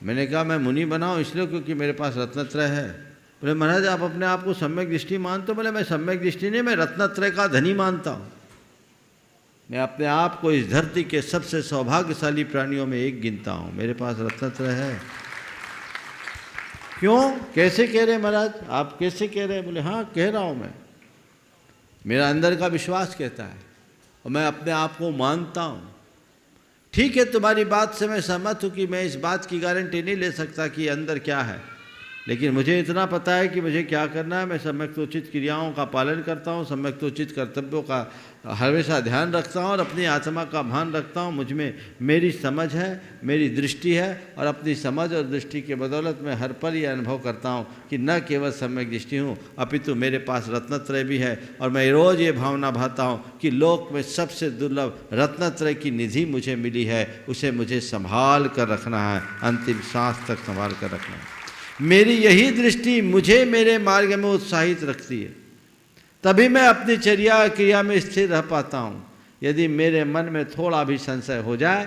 मैंने कहा मैं मुनि बनाऊं इसलिए क्योंकि मेरे पास रत्नत्रय है। बोले महाराज आप अपने आप को सम्यक दृष्टि मानते हो? बोले मैं सम्यक दृष्टि नहीं, मैं रत्नत्रय का धनी मानता हूँ। मैं अपने आप को इस धरती के सबसे सौभाग्यशाली प्राणियों में एक गिनता हूँ। मेरे पास रत्नत्रय है। क्यों? कैसे कह रहे महाराज? आप कैसे कह रहे हैं? बोले हाँ कह रहा हूँ मैं, मेरा अंदर का विश्वास कहता है और मैं अपने आप को मानता हूँ। ठीक है, तुम्हारी बात से मैं सहमत हूँ कि मैं इस बात की गारंटी नहीं ले सकता कि अंदर क्या है, लेकिन मुझे इतना पता है कि मुझे क्या करना है। मैं सम्यक्तोचित क्रियाओं का पालन करता हूँ, सम्यक्तोचित कर्तव्यों का हमेशा ध्यान रखता हूँ और अपनी आत्मा का भान रखता हूँ। मुझ में मेरी समझ है, मेरी दृष्टि है और अपनी समझ और दृष्टि के बदौलत मैं हर पल ये अनुभव करता हूँ कि न केवल सम्यक दृष्टि हूँ अपितु मेरे पास रत्नत्रय भी है। और मैं रोज़ ये भावना भाता हूँ कि लोक में सबसे दुर्लभ रत्नत्रय की निधि मुझे मिली है, उसे मुझे संभाल कर रखना है, अंतिम सांस तक संभाल कर रखना है। मेरी यही दृष्टि मुझे मेरे मार्ग में उत्साहित रखती है, तभी मैं अपनी चर्या क्रिया में स्थिर रह पाता हूँ। यदि मेरे मन में थोड़ा भी संशय हो जाए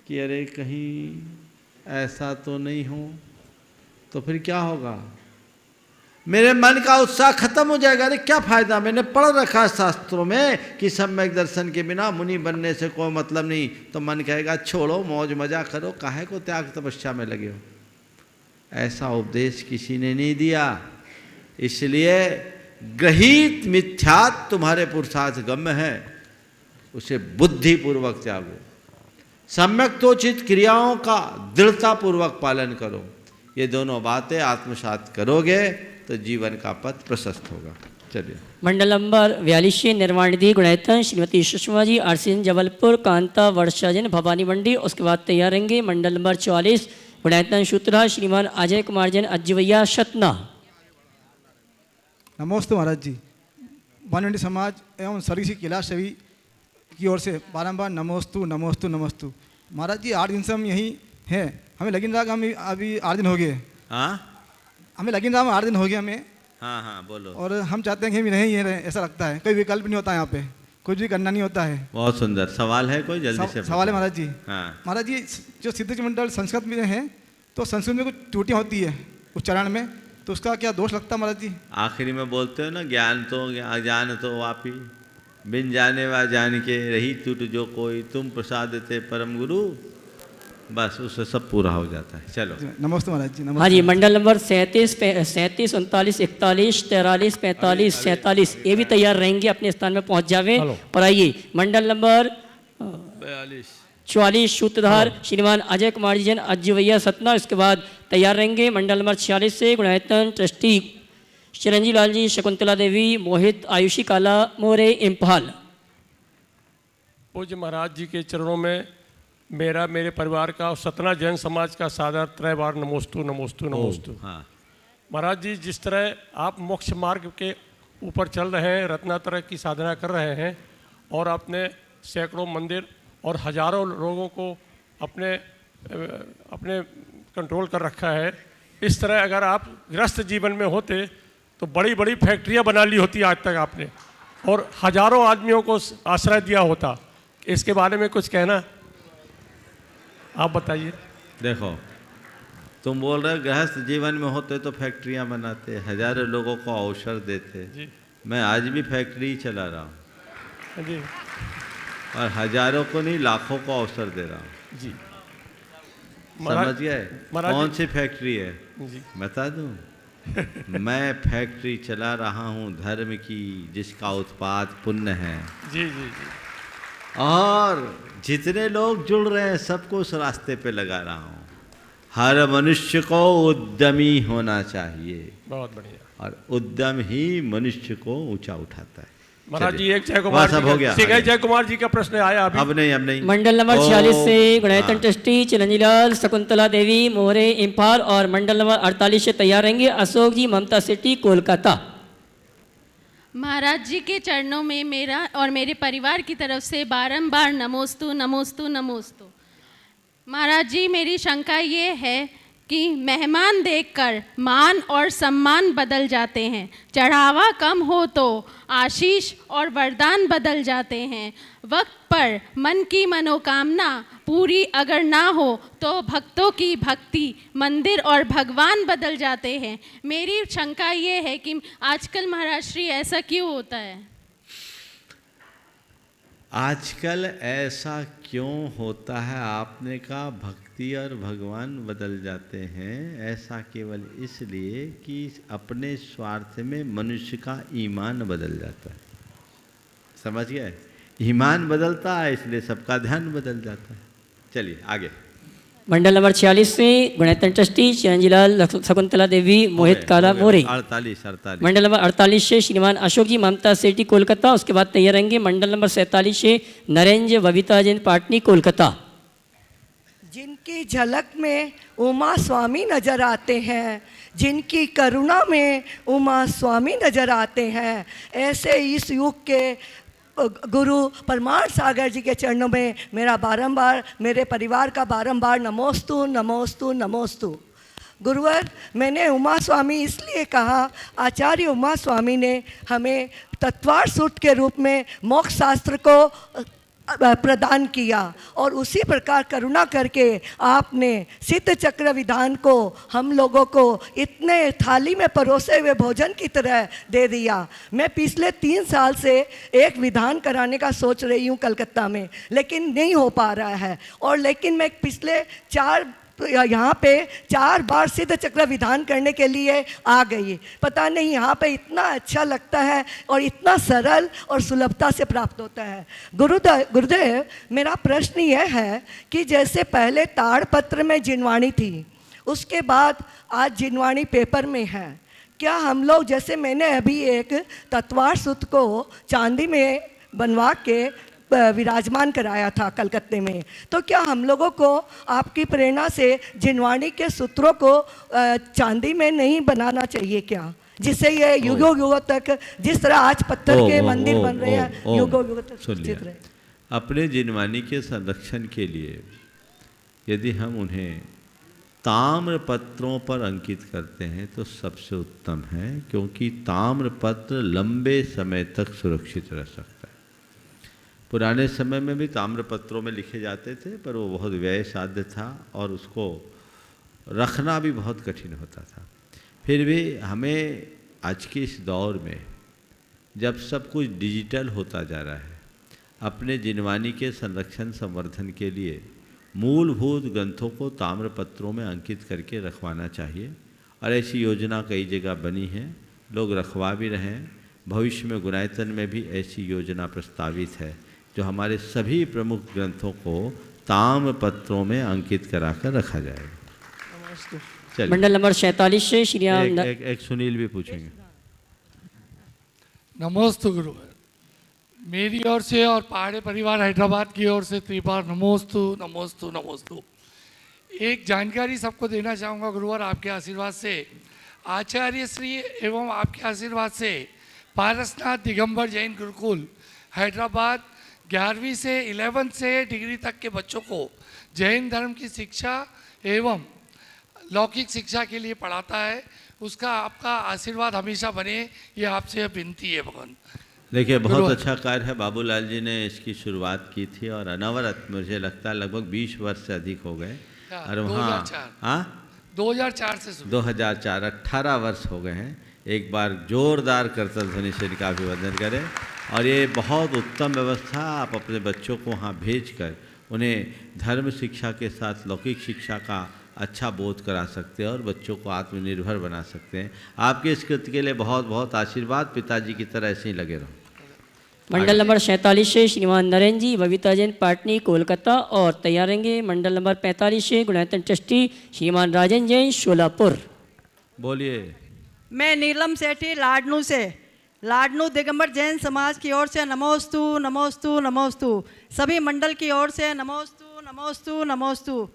कि अरे कहीं ऐसा तो नहीं हो, तो फिर क्या होगा? मेरे मन का उत्साह खत्म हो जाएगा। अरे क्या फायदा? मैंने पढ़ रखा है शास्त्रों में कि सम्यक दर्शन के बिना मुनि बनने से कोई मतलब नहीं। तो मन कहेगा छोड़ो, मौज मजा करो, काहे को त्याग तपस्या में लगे हो। ऐसा उपदेश किसी ने नहीं दिया। इसलिए ग्रहित मिथ्यात्व तुम्हारे पुरुषार्थ गम्य है, उसे बुद्धिपूर्वक त्यागो। सम्यक्तोचित क्रियाओं का दृढ़तापूर्वक पालन करो। ये दोनों बातें आत्मसात करोगे तो जीवन का पथ प्रशस्त होगा। चलिए। मंडल नंबर 42 निर्वाणनिधि गुणायतन श्रीमती सुषमा जी, आरसीएन जबलपुर, कांता वर्षा जैन भवानी मंडी। उसके बाद तैयार रहेंगे मंडल नंबर 44 गुणायतन सूत्रधार श्रीमान अजय कुमार जैन अज्जवैया सतना। नमोस्तु महाराज जी। भानुमंडी समाज एवं सर्विस कैलाश सेवी की ओर से बारंबार नमोस्तु नमोस्तु नमोस्तु। महाराज जी 8 दिन से हम यहीं हैं, हमें लगिन रहा हम अभी 8 दिन हो गए। हाँ, हमें लगिन रहा 8 दिन हो गए हमें। हाँ हाँ बोलो। और हम चाहते हैं कि हम रहें ही रहें, ऐसा लगता है। कोई विकल्प नहीं होता यहाँ पे, कुछ भी करना नहीं होता है। बहुत सुंदर सवाल है, कोई जल्दी से सवाल है महाराज जी। हाँ। महाराज जी जो सिद्ध मंडल संस्कृत में है, तो संस्कृत में कुछ त्रुटियाँ होती है उच्चारण में, तो उसका क्या दोष लगता है महाराज जी? आखिरी में बोलते हो ना, ज्ञान तो अज्ञान तो वापी, बिन जाने वा जान के रही टूट जो कोई, तुम प्रसाद देते परम गुरु। बस उससे सब पूरा हो जाता है। चलो नमस्ते महाराज जी। हाँ जी, मंडल नंबर 37, 39, 39, 41, 43, 45, 47 ये भी तैयार रहेंगे, अपने स्थान में पहुंच जावे। और आइए मंडल नंबर 44 सूत्रधार श्रीमान अजय कुमार जी जैन अज्जवैया सतना। इसके बाद तैयार रहेंगे मंडल नंबर 46 से गुणायतन ट्रस्टी चिरंजी लाल जी, शकुंतला देवी, मोहित, आयुषी काला मोरे, इम्फाल। पूज्य महाराज जी के चरणों में मेरा, मेरे परिवार का और सतना जैन समाज का सादर त्रैवार नमोस्तु नमोस्तु नमोस्तु। हाँ। महाराज जी, जिस तरह आप मोक्ष मार्ग के ऊपर चल रहे हैं, रत्नात्रय की साधना कर रहे हैं और आपने सैकड़ों मंदिर और हजारों लोगों को अपने कंट्रोल कर रखा है, इस तरह अगर आप गृहस्थ जीवन में होते तो बड़ी बड़ी फैक्ट्रियां बना ली होती आज तक आपने, और हजारों आदमियों को आश्रय दिया होता। इसके बारे में कुछ कहना, आप बताइए। देखो, तुम बोल रहे गृहस्थ जीवन में होते तो फैक्ट्रियां बनाते, हजारों लोगों को अवसर देते जी। मैं आज भी फैक्ट्री ही चला रहा हूँ जी। और हजारों को नहीं, लाखों को अवसर दे रहा हूँ जी। समझ गए? कौन सी फैक्ट्री है जी। बता दूं? मैं फैक्ट्री चला रहा हूँ धर्म की, जिसका उत्पाद पुण्य है। जी जी जी। और जितने लोग जुड़ रहे हैं सबको उस रास्ते पे लगा रहा हूँ। हर मनुष्य को उद्यमी होना चाहिए। बहुत बढ़िया। और उद्यम ही मनुष्य को ऊंचा उठाता है। महाराज जी, एक जय कुमार सब हो गया। जय कुमार जी का प्रश्न आया अभी। अब नहीं। मंडल नंबर 46 से गुणायतन ट्रस्टी चिरंजीलाल शकुंतला देवी मोहरे इम्फाल और मंडल नंबर 48 से तैयार रहेंगे अशोक जी ममता सिटी कोलकाता। महाराज जी के चरणों में मेरा और मेरे परिवार की तरफ से बारंबार नमोस्तु नमोस्तु नमोस्तु। महाराज जी, मेरी शंका ये है कि मेहमान देखकर मान और सम्मान बदल जाते हैं, चढ़ावा कम हो तो आशीष और वरदान बदल जाते हैं, वक्त पर मन की मनोकामना पूरी अगर ना हो तो भक्तों की भक्ति, मंदिर और भगवान बदल जाते हैं। मेरी शंका ये है कि आजकल महाराज श्री ऐसा क्यों होता है? आजकल ऐसा क्यों होता है? आपने कहा भक्ति और भगवान बदल जाते हैं। ऐसा केवल इसलिए कि अपने स्वार्थ में मनुष्य का ईमान बदल जाता है। समझ गए? ईमान बदलता है इसलिए सबका ध्यान बदल जाता है। चलिए आगे। मंडल नंबर 46 से गुणायतन ट्रस्टी चिरंजीलाल शकुंतला देवी मोहित काला मोरे। 48। मंडल नंबर 48 से श्रीमान अशोक जी ममता सेठी कोलकाता। उसके बाद तैयार रहेंगे मंडल नंबर 47 से नरेंद्र बबीता जैन पाटनी कोलकाता। जिनकी झलक में उमा स्वामी नजर आते हैं, जिनकी करुणा में उमा स्वामी नजर आते हैं, ऐसे इस युग के गुरु परमार्थ सागर जी के चरणों में मेरा बारंबार, मेरे परिवार का बारंबार नमोस्तु नमोस्तु नमोस्तु। गुरुवर, मैंने उमा स्वामी इसलिए कहा, आचार्य उमा स्वामी ने हमें तत्वार सूत्र के रूप में मोक्ष शास्त्र को प्रदान किया और उसी प्रकार करुणा करके आपने सिद्ध चक्र विधान को हम लोगों को इतने थाली में परोसे हुए भोजन की तरह दे दिया। मैं पिछले 3 साल से एक विधान कराने का सोच रही हूँ कलकत्ता में, लेकिन नहीं हो पा रहा है। और लेकिन मैं पिछले 4 बार सिद्ध चक्र विधान करने के लिए आ गई। पता नहीं यहाँ पे इतना अच्छा लगता है और इतना सरल और सुलभता से प्राप्त होता है। गुरुदेव, मेरा प्रश्न यह है कि जैसे पहले ताड़पत्र में जिनवाणी थी, उसके बाद आज जिनवाणी पेपर में है, क्या हम लोग, जैसे मैंने अभी एक तत्वार सूत्र को चांदी में बनवा के विराजमान कराया था कलकत्ते में, तो क्या हम लोगों को आपकी प्रेरणा से जिनवाणी के सूत्रों को चांदी में नहीं बनाना चाहिए क्या, जिससे ये युगों युगों तक, जिस तरह आज पत्थर के मंदिर बन रहे हैं, युगों युगों तक सुरक्षित रहे? अपने जिनवाणी के संरक्षण के लिए यदि हम उन्हें ताम्र पत्रों पर अंकित करते हैं तो सबसे उत्तम है, क्योंकि ताम्र पत्र लंबे समय तक सुरक्षित रह सकता है। पुराने समय में भी ताम्र पत्रों में लिखे जाते थे, पर वो बहुत व्यय साध्य था और उसको रखना भी बहुत कठिन होता था। फिर भी हमें आज के इस दौर में, जब सब कुछ डिजिटल होता जा रहा है, अपने जिनवाणी के संरक्षण संवर्धन के लिए मूलभूत ग्रंथों को ताम्र पत्रों में अंकित करके रखवाना चाहिए। और ऐसी योजना कई जगह बनी है, लोग रखवा भी रहे हैं। भविष्य में गुणायतन में भी ऐसी योजना प्रस्तावित है, जो हमारे सभी प्रमुख ग्रंथों को ताम्र पत्रों में अंकित कराकर रखा जाएगा। मंडल नंबर 47 से श्री एक सुनील भी पूछेंगे। नमोस्तु गुरु। मेरी ओर से और पहाड़ी परिवार हैदराबाद की ओर से त्रिबार नमोस्तु नमोस्तु नमोस्तु। एक जानकारी सबको देना चाहूँगा गुरुवार आपके आशीर्वाद से, आचार्य श्री एवं आपके आशीर्वाद से पारसनाथ दिगंबर जैन गुरुकुल हैदराबाद 11वीं से 11th से डिग्री तक के बच्चों को जैन धर्म की शिक्षा एवं लौकिक शिक्षा के लिए पढ़ाता है। उसका आपका आशीर्वाद हमेशा बने, ये आपसे विनती है भगवान। देखिए, बहुत अच्छा कार्य है। बाबूलाल जी ने इसकी शुरुआत की थी और अनवरत मुझे लगता है लगभग 20 वर्ष से अधिक हो गए। और वहाँ 2004 से 2004 18 वर्ष हो गए हैं। एक बार जोरदार करतल ध्वनि से इनका अभिवादन करें। और ये बहुत उत्तम व्यवस्था, आप अपने बच्चों को वहाँ भेजकर उन्हें धर्म शिक्षा के साथ लौकिक शिक्षा का अच्छा बोध करा सकते हैं और बच्चों को आत्मनिर्भर बना सकते हैं। आपके इस कृत्य के लिए बहुत बहुत आशीर्वाद। पिताजी की तरह ऐसे ही लगे रहो। मंडल नंबर 47 से श्रीमान नरेंद्र जी बबीता जैन पाटनी कोलकाता और तैयार रहेंगे। मंडल नंबर 45 से गुणायतन ट्रस्टी श्रीमान राजन जैन शोलापुर। बोलिए। मैं नीलम सेठी लाडनू से, लाडनू दिगंबर जैन समाज की ओर से नमोस्तु नमोस्तु नमोस्तु। सभी मंडल की ओर से नमोस्तु नमोस्तु नमोस्तु।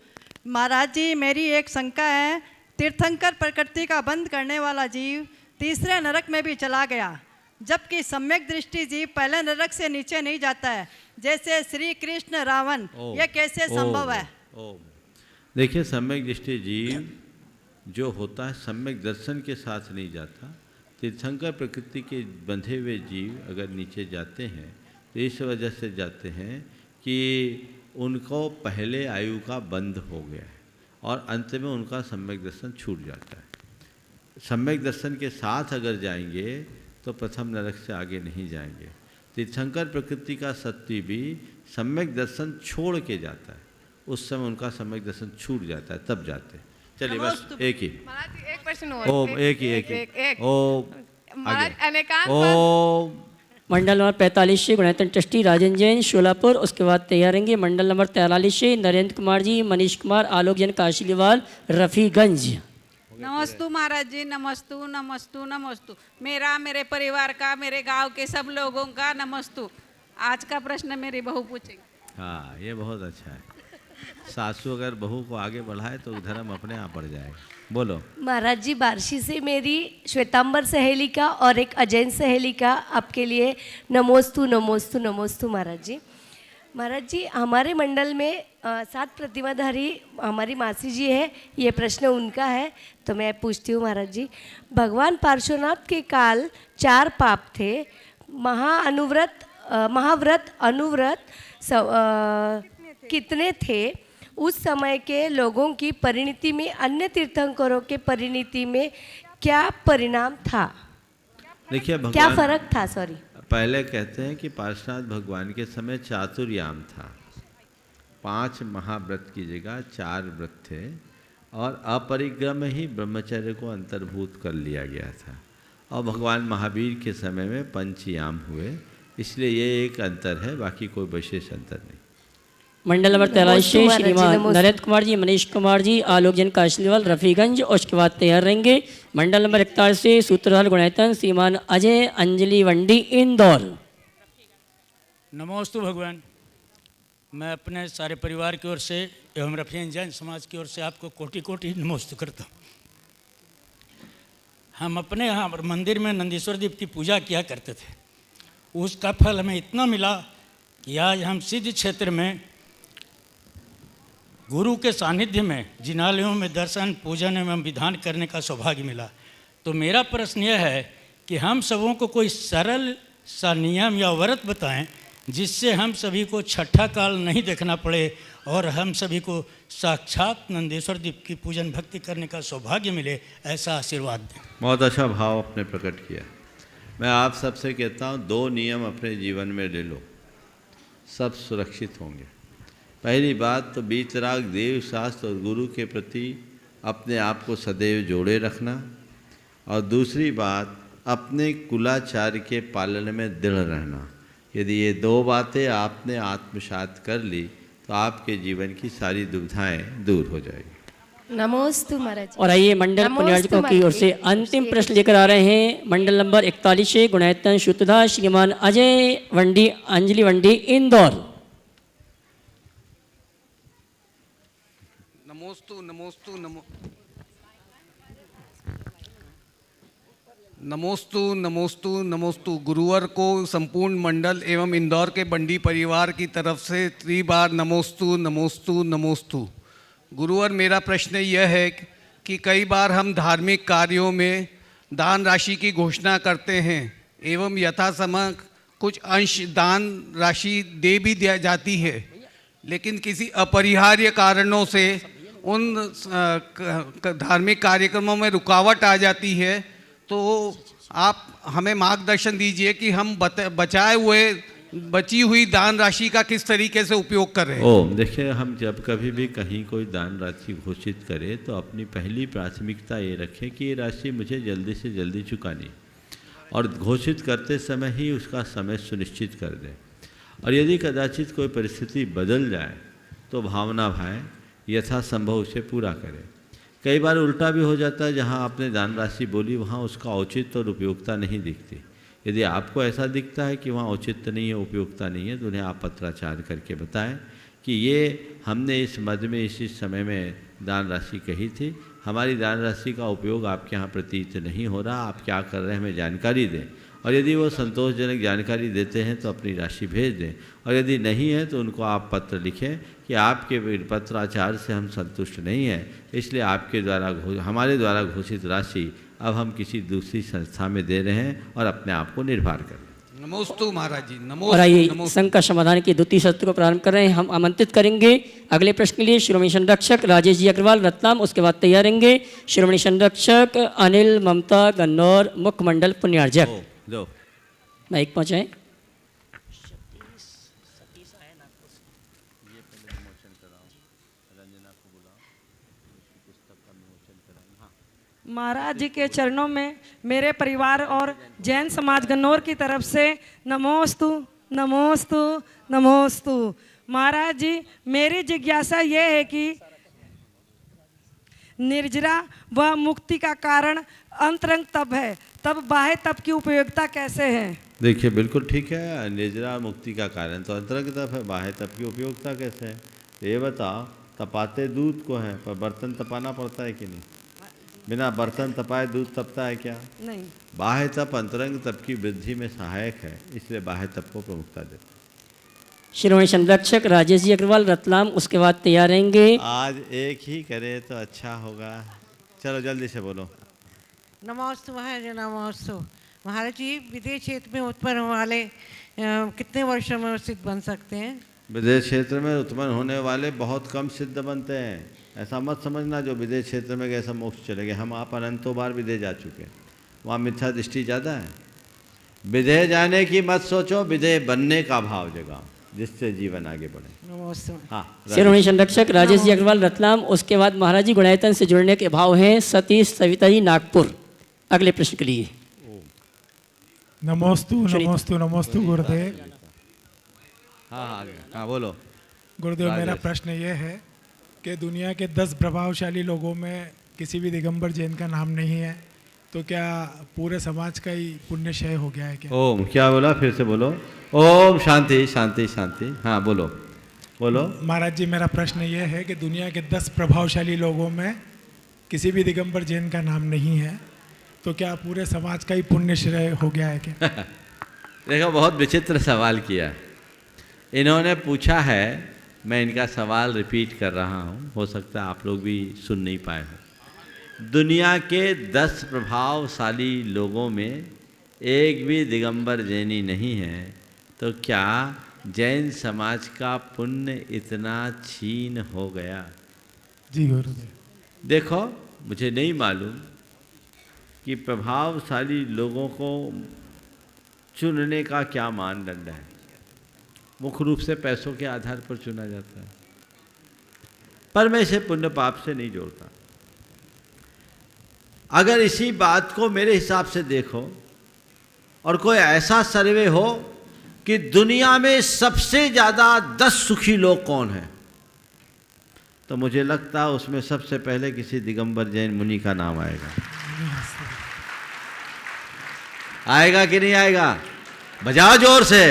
महाराज जी, मेरी एक शंका है। तीर्थंकर प्रकृति का बंद करने वाला जीव तीसरे नरक में भी चला गया, जबकि सम्यक दृष्टि जीव पहले नरक से नीचे नहीं जाता है, जैसे श्री कृष्ण रावण। यह कैसे संभव है? देखिए, सम्यक दृष्टि जीव जो होता है सम्यक दर्शन के साथ नहीं जाता। तीर्थंकर प्रकृति के बंधे हुए जीव अगर नीचे जाते हैं तो इस वजह से जाते हैं कि उनको पहले आयु का बंध हो गया है और अंत में उनका सम्यक दर्शन छूट जाता है। सम्यक दर्शन के साथ अगर जाएंगे तो प्रथम नरक से आगे नहीं जाएंगे। तीर्थंकर प्रकृति का सत्य भी सम्यक दर्शन छोड़ के जाता है, उस समय उनका सम्यक दर्शन छूट जाता है, तब जाते हैं। चलिए बस एक ही एक प्रश्न और ओम, एक ही ओम आगे ओम। मंडल नंबर 45 से गुणायतन ट्रस्टी राजन जैन शोलापुर। उसके बाद तैयार रहेंगे मंडल नंबर 43 से नरेंद्र कुमार जी, मनीष कुमार, आलोक जैन काशीलीवाल, रफ़ीगंज। नमस्तु महाराज जी, नमस्तु नमस्तु नमस्तु। मेरा, मेरे परिवार का, मेरे गांव के सब लोगों का नमस्तु। आज का प्रश्न मेरी बहू पूछेंगे। हाँ, ये बहुत अच्छा है। सासू अगर बहू को आगे बढ़ाए तो धर्म अपने आप बढ़ जाएगा। बोलो। महाराज जी, बार्शी से मेरी श्वेतांबर सहेली का और एक अजैन सहेली का आपके लिए नमोस्तु नमोस्तु नमोस्तु। महाराज जी, महाराज जी, हमारे मंडल में 7 प्रतिमाधारी हमारी मासी जी है। ये प्रश्न उनका है तो मैं पूछती हूँ महाराज जी। भगवान पार्श्वनाथ के काल 4 पाप थे, महाव्रत अनुव्रत कितने थे? उस समय के लोगों की परिणति में अन्य तीर्थंकरों के परिणति में क्या परिणाम था? देखिए, क्या फर्क था? सॉरी, पहले कहते हैं कि पार्श्वनाथ भगवान के समय चातुर्याम था। 5 महाव्रत की जगह 4 व्रत थे और अपरिग्रह ही ब्रह्मचर्य को अंतर्भूत कर लिया गया था। और भगवान महावीर के समय में पंचयाम हुए, इसलिए ये एक अंतर है, बाकी कोई विशेष अंतर नहीं। मंडल नंबर 43 से श्रीमान नरेंद्र कुमार जी, मनीष कुमार जी, आलोक जैन काशीलीवाल, रफ़ीगंज। और उसके बाद तैयार रहेंगे मंडल नंबर 41 से सूत्रधार गुणायतन श्रीमान अजय अंजलि वंडी, इंदौर। नमोस्तु भगवान। मैं अपने सारे परिवार की ओर से एवं रफ़ीगंज जैन समाज की ओर से आपको कोटि कोटि नमोस्तु करता हूँ। हम अपने यहाँ मंदिर में नंदीश्वर देव की पूजा किया करते थे। उसका फल हमें इतना मिला कि आज हम सिद्ध क्षेत्र में गुरु के सानिध्य में जिनालयों में दर्शन पूजन एवं विधान करने का सौभाग्य मिला। तो मेरा प्रश्न यह है कि हम सबों को कोई सरल सा नियम या व्रत बताएं जिससे हम सभी को छठा काल नहीं देखना पड़े और हम सभी को साक्षात नंदेश्वर देव की पूजन भक्ति करने का सौभाग्य मिले, ऐसा आशीर्वाद दें। बहुत अच्छा भाव आपने प्रकट किया। मैं आप सबसे कहता हूँ 2 नियम अपने जीवन में ले लो, सब सुरक्षित होंगे। पहली बात तो बीतराग देव शास्त्र और गुरु के प्रति अपने आप को सदैव जोड़े रखना, और दूसरी बात अपने कुलाचार के पालन में दृढ़ रहना। यदि ये 2 बातें आपने आत्मसात कर ली तो आपके जीवन की सारी दुविधाएं दूर हो जाएगी। नमोस्तु महाराज जी। और आइए मंडल नमोस्तु पुण्यार्चकों की ओर महाराज से जी। अंतिम प्रश्न लेकर आ रहे हैं मंडल नंबर 41 से गुणायतन शुद्धदा श्रीमान अजय वंडी अंजलि वंडी इंदौर। नमोस्तु नमोस्तु नमोस्तु नमोस्तु नमोस्तु। गुरुवर को संपूर्ण मंडल एवं इंदौर के बंडी परिवार की तरफ से 3 बार नमोस्तु नमोस्तु नमोस्तु। गुरुवर, मेरा प्रश्न यह है कि कई बार हम धार्मिक कार्यों में दान राशि की घोषणा करते हैं एवं यथासमय कुछ अंश दान राशि दे भी दिया जाती है, लेकिन किसी अपरिहार्य कारणों से उन धार्मिक कार्यक्रमों में रुकावट आ जाती है, तो आप हमें मार्गदर्शन दीजिए कि हम बची हुई दान राशि का किस तरीके से उपयोग कर रहे हैं। देखिए, हम जब कभी भी कहीं कोई दान राशि घोषित करें तो अपनी पहली प्राथमिकता ये रखें कि ये राशि मुझे जल्दी से जल्दी चुकानी, और घोषित करते समय ही उसका समय सुनिश्चित कर दें। और यदि कदाचित कोई परिस्थिति बदल जाए तो भावना भाए यथासंभव उसे पूरा करें। कई बार उल्टा भी हो जाता है, जहाँ आपने दान राशि बोली वहाँ उसका औचित्य और उपयोगिता नहीं दिखती। यदि आपको ऐसा दिखता है कि वहाँ औचित्य नहीं है, उपयोगिता नहीं है, तो उन्हें आप पत्राचार करके बताएं कि ये हमने इस मद में इसी समय में दान राशि कही थी, हमारी दान राशि का उपयोग आपके यहाँ प्रतीत नहीं हो रहा, आप क्या कर रहे हैं हमें जानकारी दें। और यदि वो संतोषजनक जानकारी देते हैं तो अपनी राशि भेज दें, और यदि नहीं है तो उनको आप पत्र लिखें कि आपके पत्राचार से हम संतुष्ट नहीं हैं, इसलिए आपके द्वारा हमारे द्वारा घोषित राशि अब हम किसी दूसरी संस्था में दे रहे हैं और अपने आप को निर्भर करें। नमोस्तु महाराज जी। और आइए संघ का समाधान की द्वितीय सत्र को प्रारंभ कर रहे हैं। हम आमंत्रित करेंगे अगले प्रश्न के लिए श्रोमणी संरक्षक राजेश जी अग्रवाल रतलाम, उसके बाद तैयार रहेंगे श्रोमणी संरक्षक अनिल ममता गन्नौर मुख्यमंडल पुण्यार्चक। माइक पहुँचाएँ। महाराज जी के चरणों में मेरे परिवार और जैन समाज गन्नौर की तरफ से नमोस्तु नमोस्तु नमोस्तु। महाराज जी, मेरी जिज्ञासा ये है कि निर्जरा व मुक्ति का कारण अंतरंग तप है, तब बाह्य तप की उपयोगिता कैसे है? देखिए, बिल्कुल ठीक है। निर्जरा मुक्ति का कारण तो अंतरंग तप है, बाह्य तप की उपयोगिता कैसे है? ये बताओ, तपाते दूध को है पर बर्तन तपाना पड़ता है कि नहीं? बिना बर्तन तपाए दूध तपता है क्या? नहीं। बाह्य तप अंतरंग तप की वृद्धि में सहायक है, इसलिए बाह्य तप को प्रमुखता देते हैं। श्रोमणी संरक्षक राजेश जी अग्रवाल रतलाम, उसके बाद तैयार रहेंगे। आज एक ही करे तो अच्छा होगा। चलो जल्दी से बोलो। नमोस्तु महाराज, नमोस्तु महाराज जी। विदेश क्षेत्र में उत्पन्न होने वाले कितने वर्षों में सिद्ध बन सकते हैं? विदेश क्षेत्र में उत्पन्न होने वाले बहुत कम सिद्ध बनते हैं। ऐसा मत समझना जो विदेश क्षेत्र में गए सब मोक्ष चले गए। हम आप अनंतों बार विदेश जा चुके हैं, वहाँ मिथ्या दृष्टि ज़्यादा है। विदेश जाने की मत सोचो, विदेश बनने का भाव जगाओ, जिससे जीवन आगे बढ़े। हाँ, श्रोमणी संरक्षक राजेश जी अग्रवाल रतलाम, उसके बाद महाराज जी गुणायतन से जुड़ने के भाव हैं सतीश सविता जी नागपुर। अगले प्रश्न के लिए नमोस्तु नमोस्तु नमोस्तु गुरुदेव। हाँ बोलो। गुरुदेव, मेरा प्रश्न ये है कि दुनिया के 10 प्रभावशाली लोगों में किसी भी दिगंबर जैन का नाम नहीं है, तो क्या पूरे समाज का ही पुण्यक्षय हो गया है क्या? ओम, क्या बोला? फिर से बोलो। ओम शांति शांति शांति। हाँ बोलो बोलो। महाराज जी, मेरा प्रश्न ये है कि दुनिया के 10 प्रभावशाली लोगों में किसी भी दिगंबर जैन का नाम नहीं है, तो क्या पूरे समाज का ही पुण्यक्षय हो गया है क्या? देखो, बहुत विचित्र सवाल किया इन्होंने पूछा है। मैं इनका सवाल रिपीट कर रहा हूँ, हो सकता है आप लोग भी सुन नहीं पाए हो। दुनिया के 10 प्रभावशाली लोगों में एक भी दिगंबर जैनी नहीं है, तो क्या जैन समाज का पुण्य इतना छीन हो गया? जी गुरुदेव। देखो, मुझे नहीं मालूम कि प्रभावशाली लोगों को चुनने का क्या मानदंड है। मुख्य रूप से पैसों के आधार पर चुना जाता है, पर मैं इसे पुण्य पाप से नहीं जोड़ता। अगर इसी बात को मेरे हिसाब से देखो और कोई ऐसा सर्वे हो कि दुनिया में सबसे ज़्यादा 10 सुखी लोग कौन हैं, तो मुझे लगता है उसमें सबसे पहले किसी दिगंबर जैन मुनि का नाम आएगा। आएगा कि नहीं आएगा? बजाओ जोर से।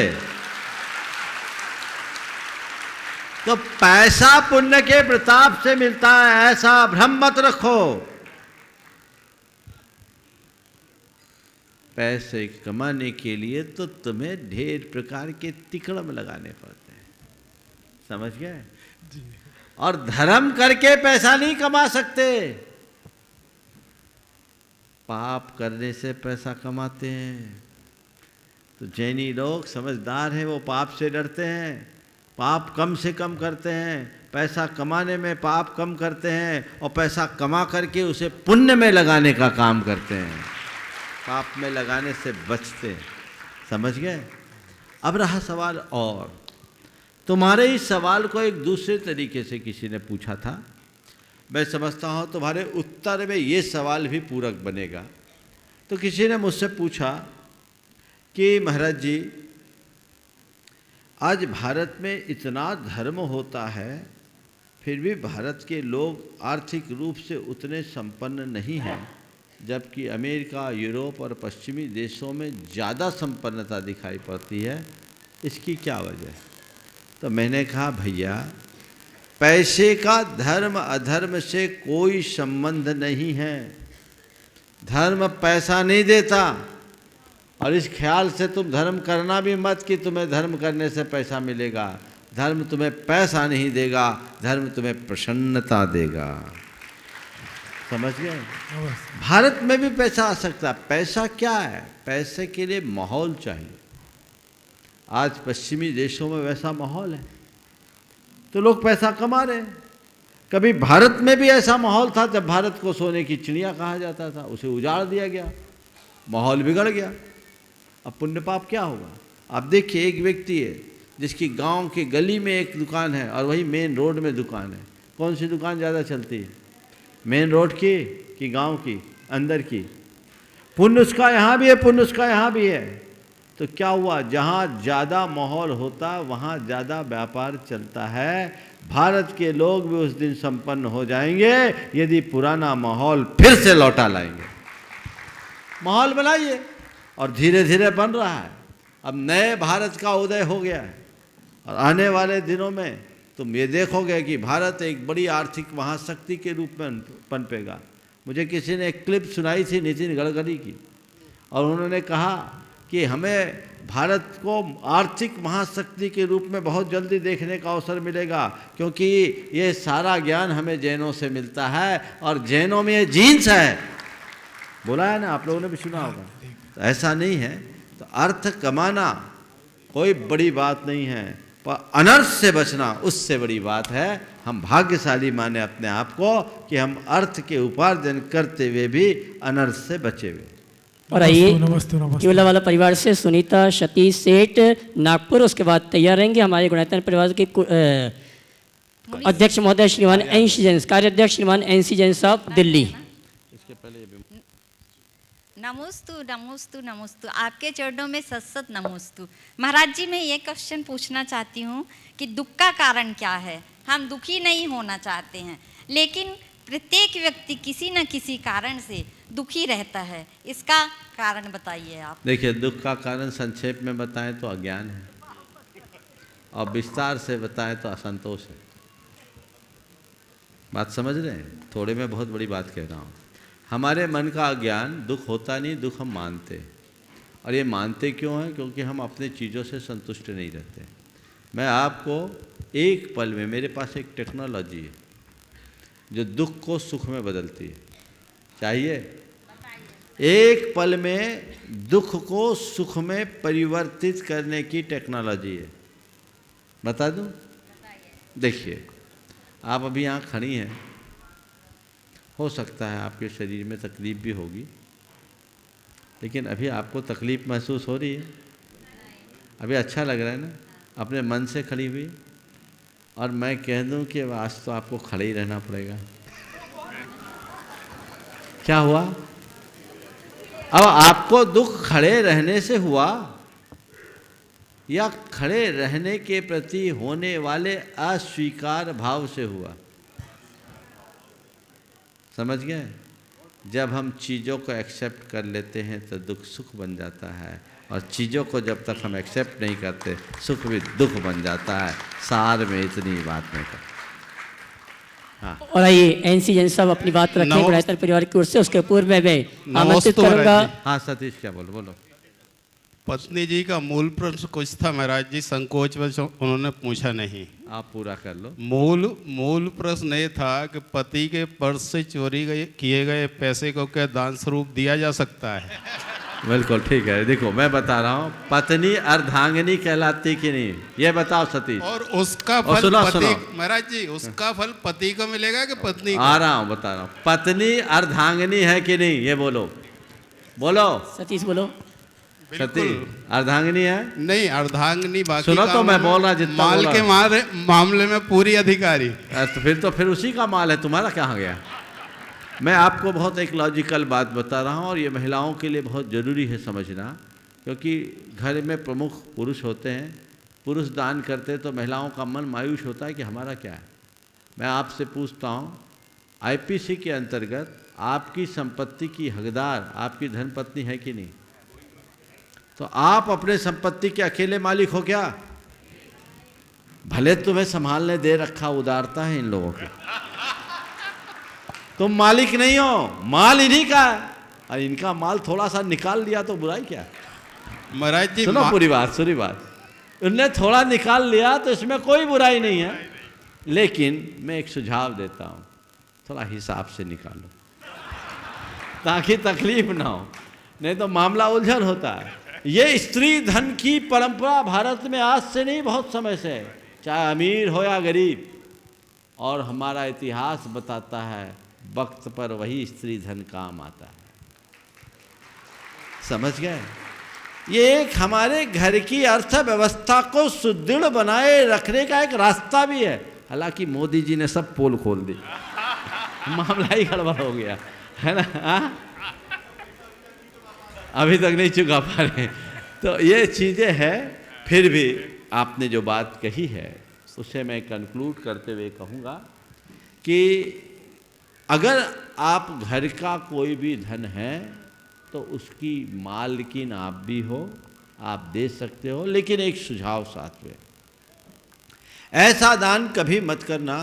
तो पैसा पुण्य के प्रताप से मिलता है, ऐसा भ्रम मत रखो। पैसे कमाने के लिए तो तुम्हें ढेर प्रकार के तिकड़म लगाने पड़ते हैं, समझ गए? और धर्म करके पैसा नहीं कमा सकते, पाप करने से पैसा कमाते हैं। तो जैनी लोग समझदार हैं, वो पाप से डरते हैं, पाप कम से कम करते हैं, पैसा कमाने में पाप कम करते हैं और पैसा कमा करके उसे पुण्य में लगाने का काम करते हैं, पाप में लगाने से बचते हैं, समझ गए? अब रहा सवाल, और तुम्हारे इस सवाल को एक दूसरे तरीके से किसी ने पूछा था। मैं समझता हूँ तुम्हारे उत्तर में ये सवाल भी पूरक बनेगा। तो किसी ने मुझसे पूछा कि महाराज जी, आज भारत में इतना धर्म होता है, फिर भी भारत के लोग आर्थिक रूप से उतने संपन्न नहीं हैं, जबकि अमेरिका, यूरोप और पश्चिमी देशों में ज़्यादा संपन्नता दिखाई पड़ती है, इसकी क्या वजह है? तो मैंने कहा, भैया पैसे का धर्म अधर्म से कोई संबंध नहीं है। धर्म पैसा नहीं देता, और इस ख्याल से तुम धर्म करना भी मत कि तुम्हें धर्म करने से पैसा मिलेगा। धर्म तुम्हें पैसा नहीं देगा, धर्म तुम्हें प्रसन्नता देगा, समझ गए? भारत में भी पैसा आ सकता है। पैसा क्या है? पैसे के लिए माहौल चाहिए। आज पश्चिमी देशों में वैसा माहौल है तो लोग पैसा कमा रहे हैं। कभी भारत में भी ऐसा माहौल था जब भारत को सोने की चिड़िया कहा जाता था, उसे उजाड़ दिया गया, माहौल बिगड़ गया। अब पुण्य पाप क्या होगा? आप देखिए, एक व्यक्ति है जिसकी गांव के गली में एक दुकान है और वही मेन रोड में दुकान है। कौन सी दुकान ज़्यादा चलती है, मेन रोड की कि गांव की अंदर की? पुण्य उसका यहाँ भी है, पुण्य उसका यहाँ भी है। तो क्या हुआ? जहाँ ज़्यादा माहौल होता वहाँ ज़्यादा व्यापार चलता है। भारत के लोग भी उस दिन संपन्न हो जाएंगे यदि पुराना माहौल फिर से लौटा लाएंगे। माहौल बनाइए, और धीरे धीरे बन रहा है। अब नए भारत का उदय हो गया है, और आने वाले दिनों में तुम ये देखोगे कि भारत एक बड़ी आर्थिक महाशक्ति के रूप में पनपेगा। मुझे किसी ने एक क्लिप सुनाई थी नितिन गडकरी की, और उन्होंने कहा कि हमें भारत को आर्थिक महाशक्ति के रूप में बहुत जल्दी देखने का अवसर मिलेगा, क्योंकि ये सारा ज्ञान हमें जैनों से मिलता है, और जैनों में ये जीन्स है, बोला है ना, आप लोगों ने भी सुना होगा। तो ऐसा नहीं है। तो अर्थ कमाना कोई बड़ी बात नहीं है, पर अनर्थ से बचना उससे बड़ी बात है। हम भाग्यशाली माने अपने आप को कि हम अर्थ के उपार्जन करते हुए भी अनर्थ से बचे हुए। और आइए केवला वाला परिवार से सुनीता सतीश सेठ नागपुर, उसके बाद तैयार रहेंगे हमारे गुणायतन परिवार के अध्यक्ष महोदय श्रीमान एनसी जैन, कार्याध्यक्ष श्रीमान एनसी जैन साहब दिल्ली। नमोस्तु नमोस्तु नमोस्तु, आपके चरणों में सत सत नमोस्तु। महाराज जी, मैं ये क्वेश्चन पूछना चाहती हूँ कि दुख का कारण क्या है? हम दुखी नहीं होना चाहते हैं, लेकिन प्रत्येक व्यक्ति किसी न किसी कारण से दुखी रहता है, इसका कारण बताइए आप। देखिए, दुख का कारण संक्षेप में बताएं तो अज्ञान है, और विस्तार से बताएं तो असंतोष है। बात समझ रहे हैं? थोड़े में बहुत बड़ी बात कह रहा हूँ। हमारे मन का अज्ञान, दुख होता नहीं, दुख हम मानते हैं। और ये मानते क्यों हैं? क्योंकि हम अपने चीज़ों से संतुष्ट नहीं रहते। मैं आपको एक पल में, मेरे पास एक टेक्नोलॉजी है जो दुख को सुख में बदलती है। चाहिए? एक पल में दुख को सुख में परिवर्तित करने की टेक्नोलॉजी है। बता दूं? देखिए, आप अभी यहाँ खड़ी हैं, हो सकता है आपके शरीर में तकलीफ भी होगी, लेकिन अभी आपको तकलीफ महसूस हो रही है? अभी अच्छा लग रहा है ना? अपने मन से खड़ी हुई। और मैं कह दूं कि आज तो आपको खड़े ही रहना पड़ेगा। क्या हुआ? अब आपको दुख खड़े रहने से हुआ या खड़े रहने के प्रति होने वाले अस्वीकार भाव से हुआ? समझ गए? जब हम चीज़ों को एक्सेप्ट कर लेते हैं तो दुख सुख बन जाता है, और चीज़ों को जब तक हम एक्सेप्ट नहीं करते सुख भी दुख बन जाता है। सार में इतनी बात नहीं कर। हाँ। और आइए एनसी जैन साहब अपनी बात रखें गुणायतन परिवार की ओर से। उसके पूर्व में मैं आमंत्रित करूंगा। हाँ सतीश, क्या बोलो। पत्नी जी का मूल प्रश्न कुछ था महाराज जी, संकोच वश उन्होंने पूछा नहीं, आप पूरा कर लो। मूल प्रश्न ये था कि पति के पर्स से चोरी किए गए पैसे को क्या दान स्वरूप दिया जा सकता है? बिल्कुल ठीक है। देखो मैं बता रहा हूँ, पत्नी अर्धांगिनी कहलाती कि नहीं, ये बताओ सतीश। और उसका फल सुनो। महाराज जी, उसका फल पति को मिलेगा कि पत्नी को? आ रहा हूँ, बता रहा हूँ। पत्नी अर्धांगिनी है कि नहीं, ये बोलो सतीश बोलो। सतीश अर्धांगिनी है? नहीं, अर्धांगिनी बाकी सुनो तो मैं बोल रहा जितना माल के मामले में पूरी अधिकारी। तो फिर उसी का माल है, तुम्हारा कहाँ गया? मैं आपको बहुत एक लॉजिकल बात बता रहा हूँ, और ये महिलाओं के लिए बहुत ज़रूरी है समझना, क्योंकि घर में प्रमुख पुरुष होते हैं। पुरुष दान करते हैं तो महिलाओं का मन मायूस होता है कि हमारा क्या है। मैं आपसे पूछता हूँ, आईपीसी के अंतर्गत आपकी संपत्ति की हकदार आपकी धर्मपत्नी है कि नहीं? तो आप अपने संपत्ति के अकेले मालिक हो क्या? भले तुम्हें संभालने दे रखा, उदारता है इन लोगों की, तुम मालिक नहीं हो, माल इन्हीं का है, और इनका माल थोड़ा सा निकाल लिया तो बुराई क्या? महाराज जी सुनो पूरी बात, उनने थोड़ा निकाल लिया तो इसमें कोई बुराई नहीं है, लेकिन मैं एक सुझाव देता हूँ, थोड़ा हिसाब से निकालो ताकि तकलीफ ना हो, नहीं तो मामला उलझन होता है। ये स्त्री धन की परंपरा भारत में आज से नहीं, बहुत समय से है, चाहे अमीर हो या गरीब, और हमारा इतिहास बताता है वक्त पर वही स्त्री धन काम आता है। समझ गए? ये एक हमारे घर की अर्थव्यवस्था को सुदृढ़ बनाए रखने का एक रास्ता भी है। हालांकि मोदी जी ने सब पोल खोल दी, मामला ही गड़बड़ हो गया है ना। अभी तक नहीं चुका पा रहे। तो ये चीज़ें हैं, फिर भी आपने जो बात कही है उससे मैं कंक्लूड करते हुए कहूँगा कि अगर आप घर का कोई भी धन है तो उसकी मालकिन आप भी हो, आप दे सकते हो, लेकिन एक सुझाव साथ में, ऐसा दान कभी मत करना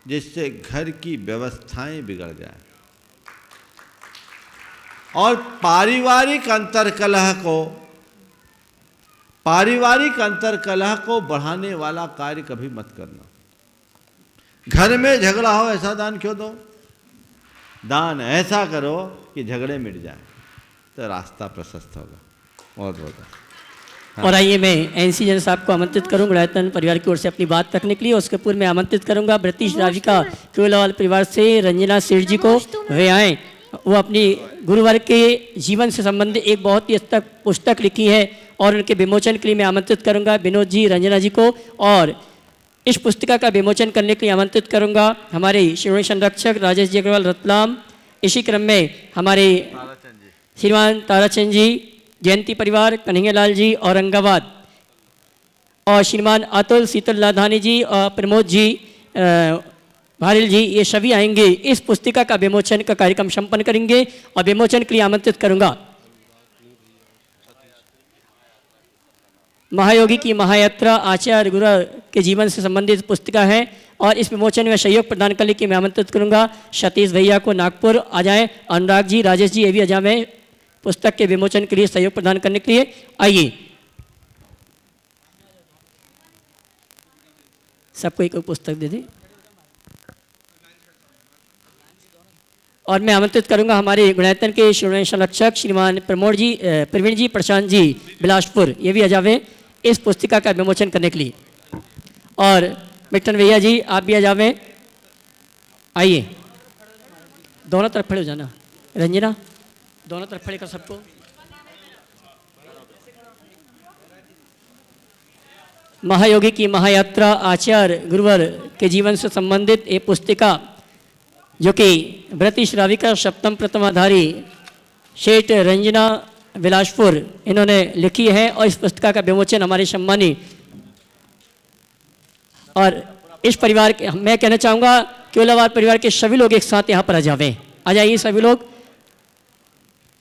जिससे घर की व्यवस्थाएं बिगड़ जाए और पारिवारिक अंतर्कलह को बढ़ाने वाला कार्य कभी मत करना। घर में झगड़ा हो ऐसा दान क्यों दो? दान ऐसा करो कि झगड़े मिट जाए, तो रास्ता प्रशस्त होगा। बहुत बहुत हाँ। और आइए मैं एनसी जैन साहब को आमंत्रित करूंगा गुणायतन परिवार की ओर से अपनी बात रखने के लिए। उसके पूर्व में आमंत्रित करूंगा ब्रिटिश राविका केवलवाल परिवार से रंजना सेठ जी को। वे आए, वो अपनी गुरुवर के जीवन से संबंधित एक बहुत ही पुस्तक लिखी है, और उनके विमोचन के लिए मैं आमंत्रित करूंगा विनोद जी, रंजना जी को। और इस पुस्तिका का विमोचन करने के लिए आमंत्रित करूंगा हमारे शिरोमणि संरक्षक राजेश जी अग्रवाल रतलाम। इसी क्रम में हमारे श्रीमान ताराचंद जी, जयंती परिवार, कन्हैयालाल जी औरंगाबाद, और श्रीमान अतुल शीतल लाधानी जी और प्रमोद जी भारिल जी, ये सभी आएंगे। इस पुस्तिका का विमोचन का कार्यक्रम संपन्न करेंगे और विमोचन के लिए आमंत्रित करूंगा महायोगी की महायात्रा आचार्य गुरु के जीवन से संबंधित पुस्तिका है, और इस विमोचन में सहयोग प्रदान करने के मैं आमंत्रित करूंगा सतीश भैया को नागपुर आ जाएं, अनुराग जी, राजेश जी, ये भी आ जाएं पुस्तक के विमोचन के लिए सहयोग प्रदान करने के लिए। आइए सबको एक पुस्तक दे दें। और मैं आमंत्रित करूंगा हमारे गुणायतन के शिरोमणि संरक्षक श्रीमान प्रवीण जी प्रशांत जी बिलासपुर, ये भी आ जावे इस पुस्तिका का विमोचन करने के लिए। और मिट्टन भैया जी, आप भी आ जावे। आइए दोनों तरफ खड़े हो जाना, रंजना दोनों तरफ खड़े कर सबको। महायोगी की महायात्रा आचार्य गुरुवर के जीवन से संबंधित एक पुस्तिका जो कि ब्रिटिश राविका सप्तम प्रथमाधारी शेठ रंजना बिलासपुर इन्होंने लिखी है, और इस पुस्तिका का विमोचन हमारे सम्मानी और इस परिवार के मैं कहना चाहूँगा केवलाबाद परिवार के सभी लोग एक साथ यहाँ पर आ जावें। आ जाइए सभी लोग,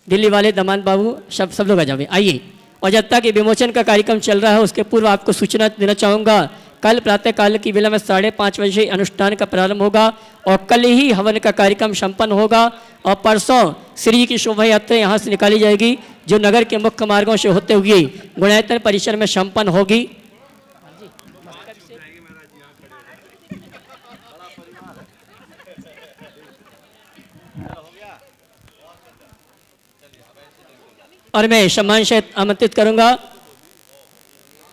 दिल्ली वाले दमान बाबू सब लोग आ जावें, आइए। और जब तक ये विमोचन का कार्यक्रम चल रहा है उसके पूर्व आपको सूचना देना चाहूँगा, कल प्रातःकाल की बेला में 5:30 बजे अनुष्ठान का प्रारंभ होगा और कल ही हवन का कार्यक्रम संपन्न होगा और परसों श्री की शोभा यात्रा यहाँ से निकाली जाएगी जो नगर के मुख्य मार्गों से होते हुए गुणायतन परिसर में संपन्न होगी। और मैं सम्मान से आमंत्रित करूंगा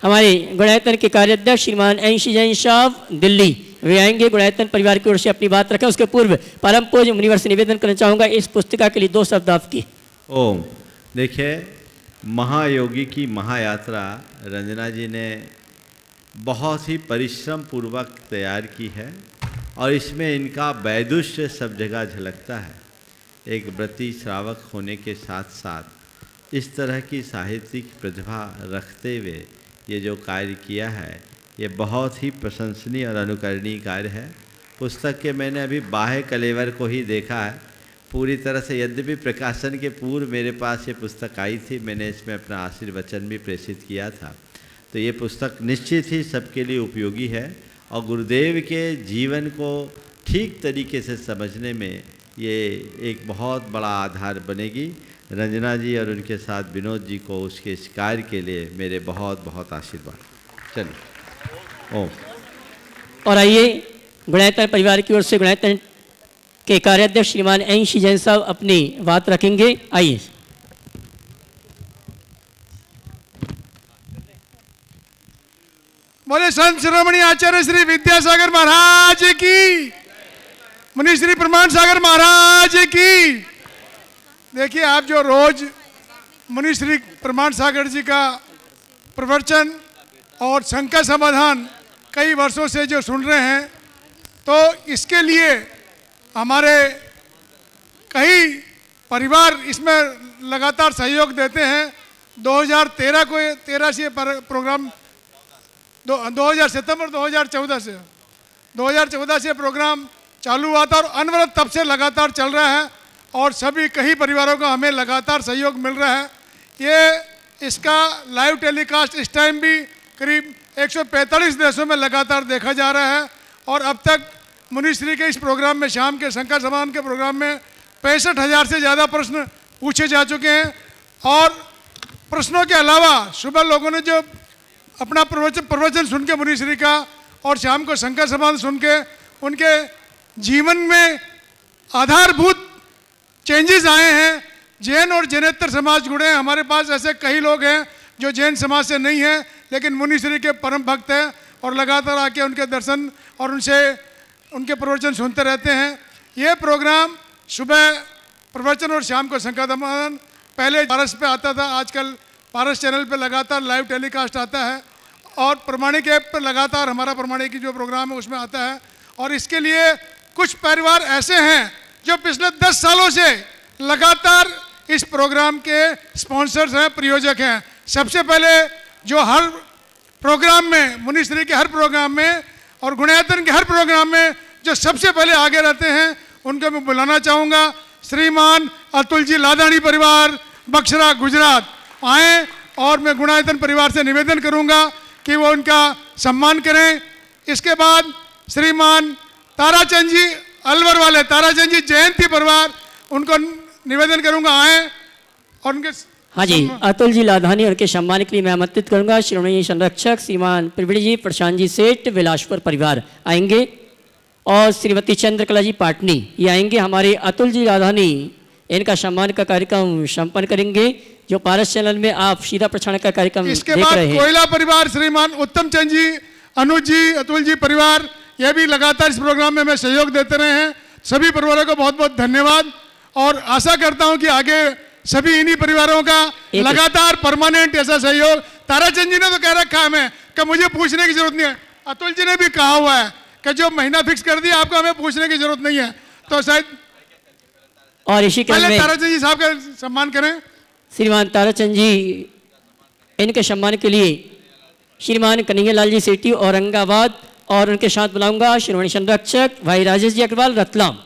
हमारे गुणायतन के कार्याध्यक्ष श्रीमान एनसी जैन साहब दिल्ली, वे आएंगे गुणायतन परिवार की ओर से अपनी बात रखें। उसके पूर्व परम पूज्य मुनिवर से निवेदन करना चाहूँगा इस पुस्तिका के लिए 2 शब्द आपकी। ओम। देखिए, महायोगी की महायात्रा रंजना जी ने बहुत ही परिश्रम पूर्वक तैयार की है और इसमें इनका वैदुष्य सब जगह झलकता है। एक व्रती श्रावक होने के साथ साथ इस तरह की साहित्यिक प्रतिभा रखते हुए ये जो कार्य किया है ये बहुत ही प्रशंसनीय और अनुकरणीय कार्य है। पुस्तक के मैंने अभी बाह्य कलेवर को ही देखा है पूरी तरह से, यद्यपि प्रकाशन के पूर्व मेरे पास ये पुस्तक आई थी, मैंने इसमें अपना आशीर्वचन भी प्रेषित किया था। तो ये पुस्तक निश्चित ही सबके लिए उपयोगी है और गुरुदेव के जीवन को ठीक तरीके से समझने में ये एक बहुत बड़ा आधार बनेगी। रंजना जी और उनके साथ विनोद जी को उसके इस कार्य के लिए मेरे बहुत बहुत आशीर्वाद। चलिए ओम। और आइए गुणायतन परिवार की ओर से गुणायतन के कार्याध्यक्ष श्रीमान एनसी जैन साहब अपनी बात रखेंगे, आइए। बोले संत शिरोमणि आचार्य श्री विद्यासागर महाराज की, मुनि श्री प्रमाण सागर महाराज की। देखिए, आप जो रोज मुनि श्री प्रमाण सागर जी का प्रवचन और शंका समाधान कई वर्षों से जो सुन रहे हैं, तो इसके लिए हमारे कई परिवार इसमें लगातार सहयोग देते हैं। 2013 को 13 से प्रोग्राम 2000 सितंबर 2014 से प्रोग्राम चालू हुआ था और अनवरत तब से लगातार चल रहा है और सभी कई परिवारों का हमें लगातार सहयोग मिल रहा है। ये इसका लाइव टेलीकास्ट इस टाइम भी करीब 145 देशों में लगातार देखा जा रहा है और अब तक मुनिश्री के इस प्रोग्राम में, शाम के शंकर समाधान के प्रोग्राम में 65,000 से ज़्यादा प्रश्न पूछे जा चुके हैं। और प्रश्नों के अलावा सुबह लोगों ने जो अपना प्रवचन सुन के मुनिश्री का और शाम को शंकर समाधान सुन के उनके जीवन में आधारभूत चेंजेस आए हैं। जैन और जैनेतर समाज जुड़े हैं। हमारे पास ऐसे कई लोग हैं जो जैन समाज से नहीं हैं लेकिन मुनिश्री के परम भक्त हैं और लगातार आके उनके दर्शन और उनसे उनके प्रवचन सुनते रहते हैं। ये प्रोग्राम सुबह प्रवचन और शाम को शंकर समाधान पहले पारस पे आता था, आजकल पारस चैनल पे लगातार लाइव टेलीकास्ट आता है और प्रमाणिक ऐप पर लगातार हमारा प्रमाणिक जो प्रोग्राम है उसमें आता है। और इसके लिए कुछ परिवार ऐसे हैं जो पिछले 10 सालों से लगातार इस प्रोग्राम के स्पॉन्सर्स हैं, प्रयोजक हैं। सबसे पहले जो हर प्रोग्राम में, मुनिश्री के हर प्रोग्राम में और गुणायतन के हर प्रोग्राम में जो सबसे पहले आगे रहते हैं उनको मैं बुलाना चाहूँगा। श्रीमान अतुल जी लादानी परिवार, बक्सरा, गुजरात आएँ और मैं गुणायतन परिवार से निवेदन करूँगा कि वो उनका सम्मान करें। इसके बाद श्रीमान ताराचंद जी, अलवर वाले ताराचंद जी जयंती परिवार, उनको निवेदन करूँगा आएँ और उनके। हाँ जी, अतुल जी लाधानी उनके सम्मान के लिए मैं आमंत्रित करूंगा। श्रोमणी संरक्षक श्रीमान प्रवीण जी, प्रशांत जी सेठ, विलासपुर परिवार आएंगे और श्रीमती चंद्रकला जी पाटनी ये आएंगे। हमारे अतुल जी लाधानी इनका सम्मान का कार्यक्रम संपन्न करेंगे जो पारस चैनल में आप सीधा प्रसारण का कार्यक्रम देख रहे हैं। इसके बाद कोयला परिवार श्रीमान उत्तम चंद जी, अनुज जी, अतुल जी परिवार, ये भी लगातार इस प्रोग्राम में हमें सहयोग देते रहे हैं। सभी परिवारों को बहुत बहुत धन्यवाद और आशा करता हूँ कि आगे सभी इन्हीं परिवारों का लगातार परमानेंट ऐसा सहयोग। ताराचंद जी ने तो कह रखा है हमें कि मुझे पूछने की जरूरत नहीं है। अतुल जी ने भी कहा हुआ है कि जो महीना फिक्स कर दिया आपको हमें पूछने की जरूरत नहीं है। तो शायद और इसी क्रम में ताराचंद जी साहब का सम्मान करें। श्रीमान ताराचंद जी, इनके सम्मान के लिए श्रीमान कन्हैया लाल जी सेठी औरंगाबाद और उनके साथ बुलाऊंगा श्रीमणि संरक्षक भाई राजेश जी अग्रवाल रतलाम।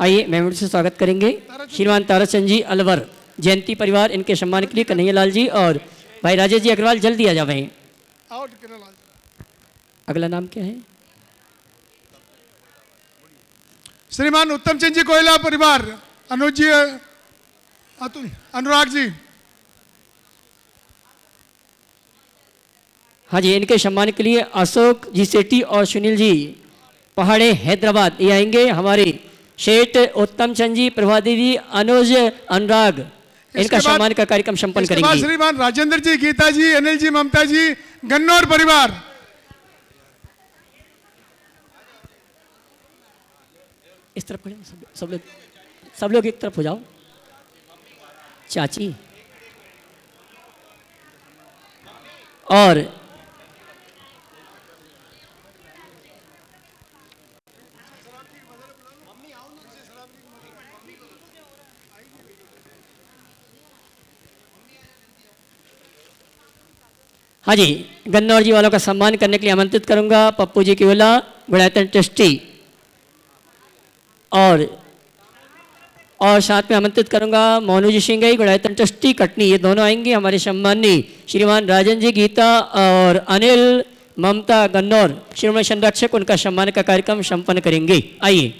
आइए मेहमान से स्वागत करेंगे श्रीमान ताराचंद जी अलवर जयंती परिवार, इनके सम्मान के लिए कन्हैया लाल जी और भाई राजेश जी अग्रवाल जल्दी आ जाए। अगला नाम क्या है? श्रीमान उत्तम चंद जी कोयला परिवार, अनुज जी, अनुराग जी। हाँ जी, इनके सम्मान के लिए अशोक जी सेठी और सुनील जी पहाड़े हैदराबाद ये आएंगे। हमारे शेठ उत्तम चंद जी, प्रभा देवी, अनुज, अनुराग, इनका सम्मान का कार्यक्रम संपन्न करेंगे। श्रीमान राजेंद्र जी, गीता जी, अनिल जी, ममता जी, गन्नौर परिवार। इस तरफ खड़े सब लोग एक तरफ हो जाओ। चाची और हाँ जी, गन्नौर जी वालों का सम्मान करने के लिए आमंत्रित करूंगा पप्पू जी केवला, गुणायतन ट्रस्टी, और साथ में आमंत्रित करूंगा मोनू जी सिंगई, गुणायतन ट्रस्टी कटनी, ये दोनों आएंगे। हमारे सम्मानी श्रीमान राजन जी गीता और अनिल, ममता गन्नौर, श्रीमान संरक्षक, उनका सम्मान का कार्यक्रम संपन्न करेंगे। आइए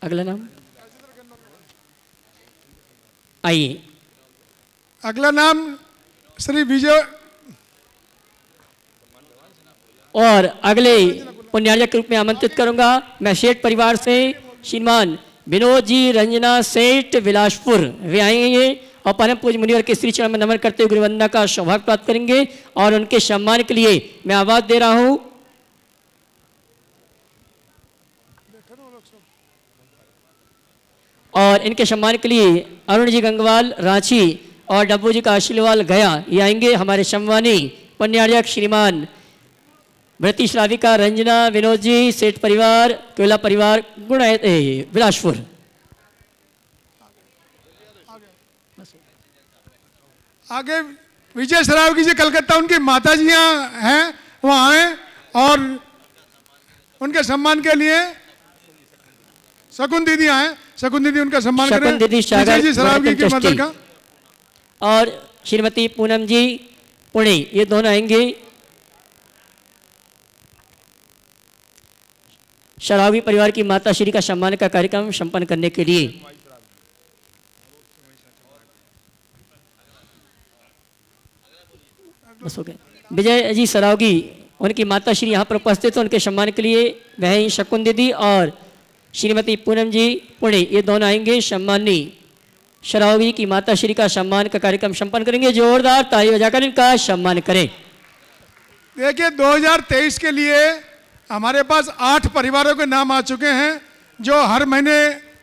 अगला नाम। आइए अगला नाम श्री विजय, और अगले पुण्यार्जक के रूप में आमंत्रित करूंगा मैं सेठ परिवार से श्रीमान विनोद जी, रंजना सेठ विलासपुर, वे आएंगे और परम पूज्य मुनिवर के श्री चरण में नमन करते हुए गुरुवंदना का सौभाग्य प्राप्त करेंगे। और उनके सम्मान के लिए मैं आवाज दे रहा हूं और इनके सम्मान के लिए अरुण जी गंगवाल रांची और डब्बू जी का आशीर्वाद गया, ये आएंगे। हमारे सम्मानी पुण्यार्जक श्रीमान व्रती श्राविका, रंजना, विनोद जी, सेठ परिवार, केवला परिवार, बिलासपुर। आगे विजय सरावगी जी कलकत्ता, उनकी माता जी यहाँ हैं, वो आए और उनके सम्मान के लिए शकुन दीदी आए, शकुन दीदी उनका सम्मान करें। शकुन दीदी विजय जी सरावगी की मदद का, और श्रीमती पूनम जी पुणे, ये दोनों आएंगे। शरावी परिवार की माता श्री का सम्मान का कार्यक्रम संपन्न करने के लिए बस हो गए। विजय जी सरावगी, उनकी माता श्री यहाँ पर उपस्थित हैं, उनके सम्मान के लिए वह शकुन दीदी और श्रीमती पूनम जी पुणे, ये दोनों आएंगे। सम्मानी शरावगी की माता श्री का सम्मान का कार्यक्रम संपन्न करेंगे। जोरदार ताली बजाकर इनका सम्मान करें। देखिए 2023 के लिए हमारे पास 8 परिवारों के नाम आ चुके हैं जो हर महीने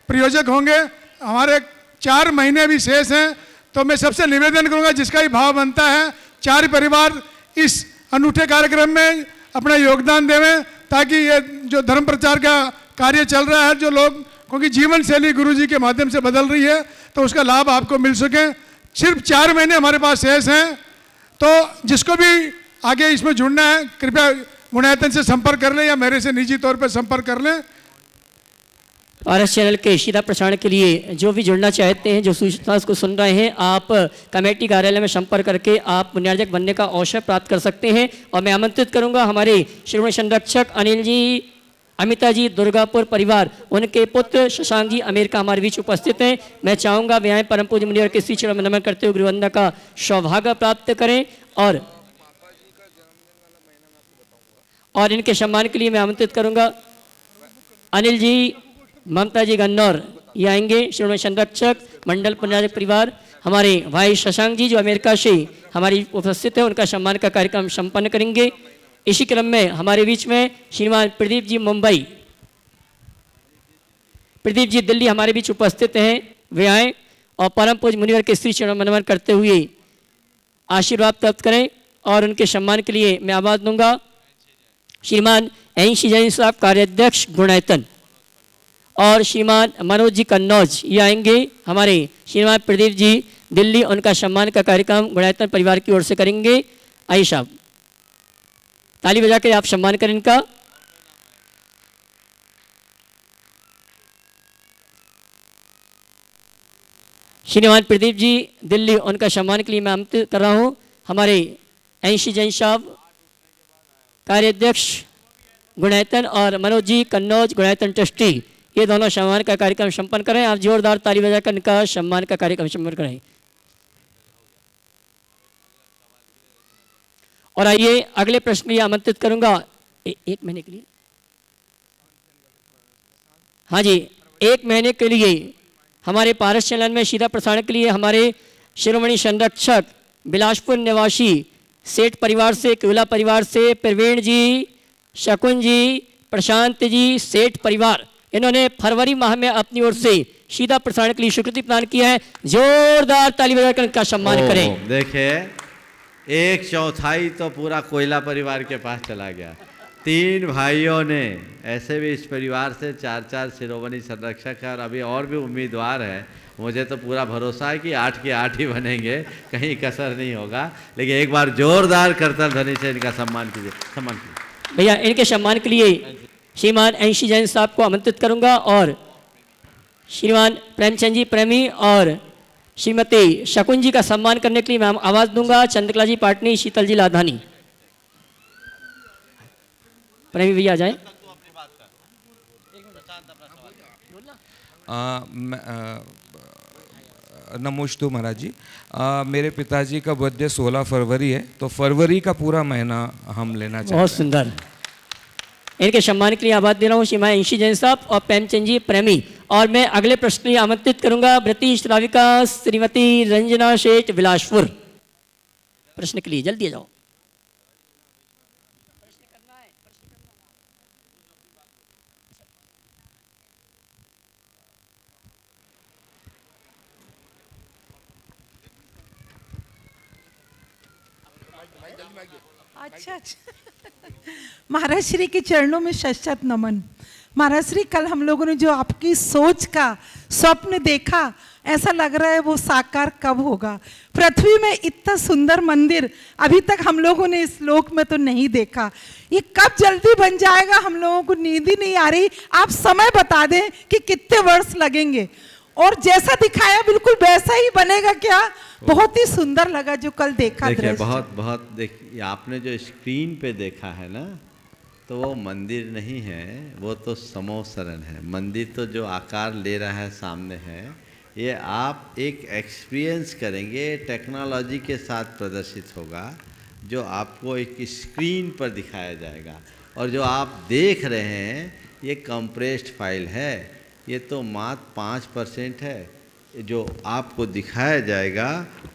प्रयोजक होंगे। हमारे 4 महीने भी शेष हैं, तो मैं सबसे निवेदन करूंगा जिसका ही भाव बनता है 4 परिवार इस अनूठे कार्यक्रम में अपना योगदान देवें, ताकि ये जो धर्म प्रचार का कार्य चल रहा है, जो लोग क्योंकि जीवन शैली गुरु जी के माध्यम से बदल रही है, तो उसका लाभ आपको मिल सके। सिर्फ 4 महीने हमारे पास शेष हैं, तो जिसको भी आगे इसमें जुड़ना है कृपया गुणायतन से संपर्क कर लें या मेरे से निजी तौर पर संपर्क कर लें। आरएस चैनल के सीधा प्रसारण के लिए जो भी जुड़ना चाहते हैं, जो सूचना को सुन रहे हैं, आप कमेटी कार्यालय में संपर्क करके आप पुण्यार्जक बनने का अवसर प्राप्त कर सकते हैं। और मैं आमंत्रित करूंगा हमारे श्रीमणि संरक्षक अनिल जी, अमिता जी, दुर्गापुर परिवार, उनके पुत्र शशांक जी अमेरिका हमारे बीच उपस्थित हैं। मैं चाहूँगा वे आए, परम पूज्य मुनिवर के श्री चरण में नमन करते हुए गुरुवंदना का सौभाग्य प्राप्त करें। और इनके सम्मान के लिए मैं आमंत्रित करूंगा अनिल जी, ममता जी गन्नौर, ये आएंगे। श्रीमणि संरक्षक मंडल पुण्यार्जक परिवार, हमारे भाई शशांक जी जो अमेरिका से हमारी उपस्थित है, उनका सम्मान का कार्यक्रम संपन्न करेंगे। इसी क्रम में हमारे बीच में श्रीमान प्रदीप जी मुंबई, प्रदीप जी दिल्ली हमारे बीच उपस्थित हैं, वे आए और परम पूज्य मुनिवर के श्री चरण में नमन करते हुए आशीर्वाद प्राप्त करें। और उनके सम्मान के लिए मैं आवाज दूंगा श्रीमान एनसी जैन साहब, कार्याध्यक्ष गुणायतन, और श्रीमान मनोज जी कन्नौज ये आएंगे। हमारे श्रीमान प्रदीप जी दिल्ली, उनका सम्मान का कार्यक्रम गुणायतन परिवार की ओर से करेंगे। आइए साहब, ताली बजा के आप सम्मान करें इनका। श्रीमान प्रदीप जी दिल्ली, उनका सम्मान के लिए मैं आमंत्रित कर रहा हूँ। हमारे एनसी जैन साहब कार्याध्यक्ष गुणायतन और मनोज जी कन्नौज गुणायतन ट्रस्टी, ये दोनों सम्मान का कार्यक्रम संपन्न करें। आप जोरदार ताली बजाकर इनका सम्मान का कार्यक्रम संपन्न करें। और आइए अगले प्रश्न के लिए आमंत्रित करूंगा। एक महीने के लिए, हाँ जी, 1 महीने के लिए हमारे पारस चैनल में सीधा प्रसारण के लिए हमारे शिरोमणि संरक्षक बिलासपुर निवासी सेठ परिवार से, केवला परिवार से प्रवीण जी, शकुन जी, प्रशांत जी, सेठ परिवार, इन्होंने फरवरी माह में अपनी ओर से सीधा प्रसारण के लिए स्वीकृति प्रदान किया है। जोरदार ताली बजाकर इनका सम्मान करें। देखिए, 1/4 तो पूरा कोयला परिवार के पास चला गया। 3 भाइयों ने, ऐसे भी इस परिवार से 4 शिरोमणि संरक्षक है और अभी और भी उम्मीदवार है। मुझे तो पूरा भरोसा है कि 8 के 8 ही बनेंगे, कहीं कसर नहीं होगा। लेकिन एक बार जोरदार करतल ध्वनि से इनका सम्मान कीजिए। सम्मान कीजिए भैया। इनके सम्मान के लिए श्रीमान एनसी जैन साहब को आमंत्रित करूंगा और श्रीमान प्रेमचंद जी प्रेमी और श्रीमती शकुन जी का सम्मान करने के लिए मैं आवाज दूंगा। चंद्रकला जी पाटनी, शीतल जी लाधानी, प्रेमी भैया जाए। नमोस्तु महाराज जी। मेरे पिताजी का बर्थडे 16 फरवरी है, तो फरवरी का पूरा महीना हम लेना चाहते हैं। बहुत सुंदर। इनके सम्मान के लिए आवाज दे रहा हूँ श्रीमान एनसी जैन साहब और प्रेमचंद जी प्रेमी। और मैं अगले प्रश्न के लिए आमंत्रित करूंगा व्रती श्राविका श्रीमती रंजना शेठ बिलासपुर। प्रश्न के लिए जल्दी आ जाओ। अच्छा महाराज श्री के चरणों में शत नमन। महाराज श्री, कल हम लोगों ने जो आपकी सोच का स्वप्न देखा, ऐसा लग रहा है वो साकार कब होगा। पृथ्वी में इतना सुंदर मंदिर अभी तक हम लोगों ने इस लोक में तो नहीं देखा। ये कब जल्दी बन जाएगा, हम लोगों को नींद ही नहीं आ रही। आप समय बता दें कि कितने वर्ष लगेंगे और जैसा दिखाया बिल्कुल वैसा ही बनेगा क्या? बहुत ही सुंदर लगा जो कल देखा। देखिए, बहुत देखिए, आपने जो स्क्रीन पे देखा है ना, तो वो मंदिर नहीं है, वो तो समोसरण है। मंदिर तो जो आकार ले रहा है सामने है, ये आप एक एक्सपीरियंस करेंगे, टेक्नोलॉजी के साथ प्रदर्शित होगा, जो आपको एक स्क्रीन पर दिखाया जाएगा। और जो आप देख रहे हैं ये कंप्रेस्ड फाइल है, ये तो मात्र 5% है। जो आपको दिखाया जाएगा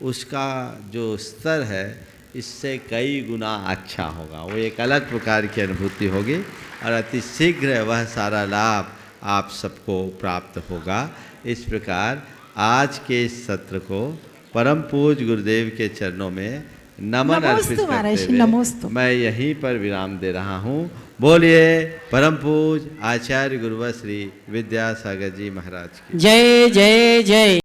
उसका जो स्तर है इससे कई गुना अच्छा होगा। वो एक अलग प्रकार की अनुभूति होगी और अति शीघ्र वह सारा लाभ आप सबको प्राप्त होगा। इस प्रकार आज के इस सत्र को परम पूज्य गुरुदेव के चरणों में नमन अर्पित करते हुए मैं यहीं पर विराम दे रहा हूँ। बोलिए परम पूज्य आचार्य गुरुवर श्री विद्यासागर जी महाराज की जय जय जय।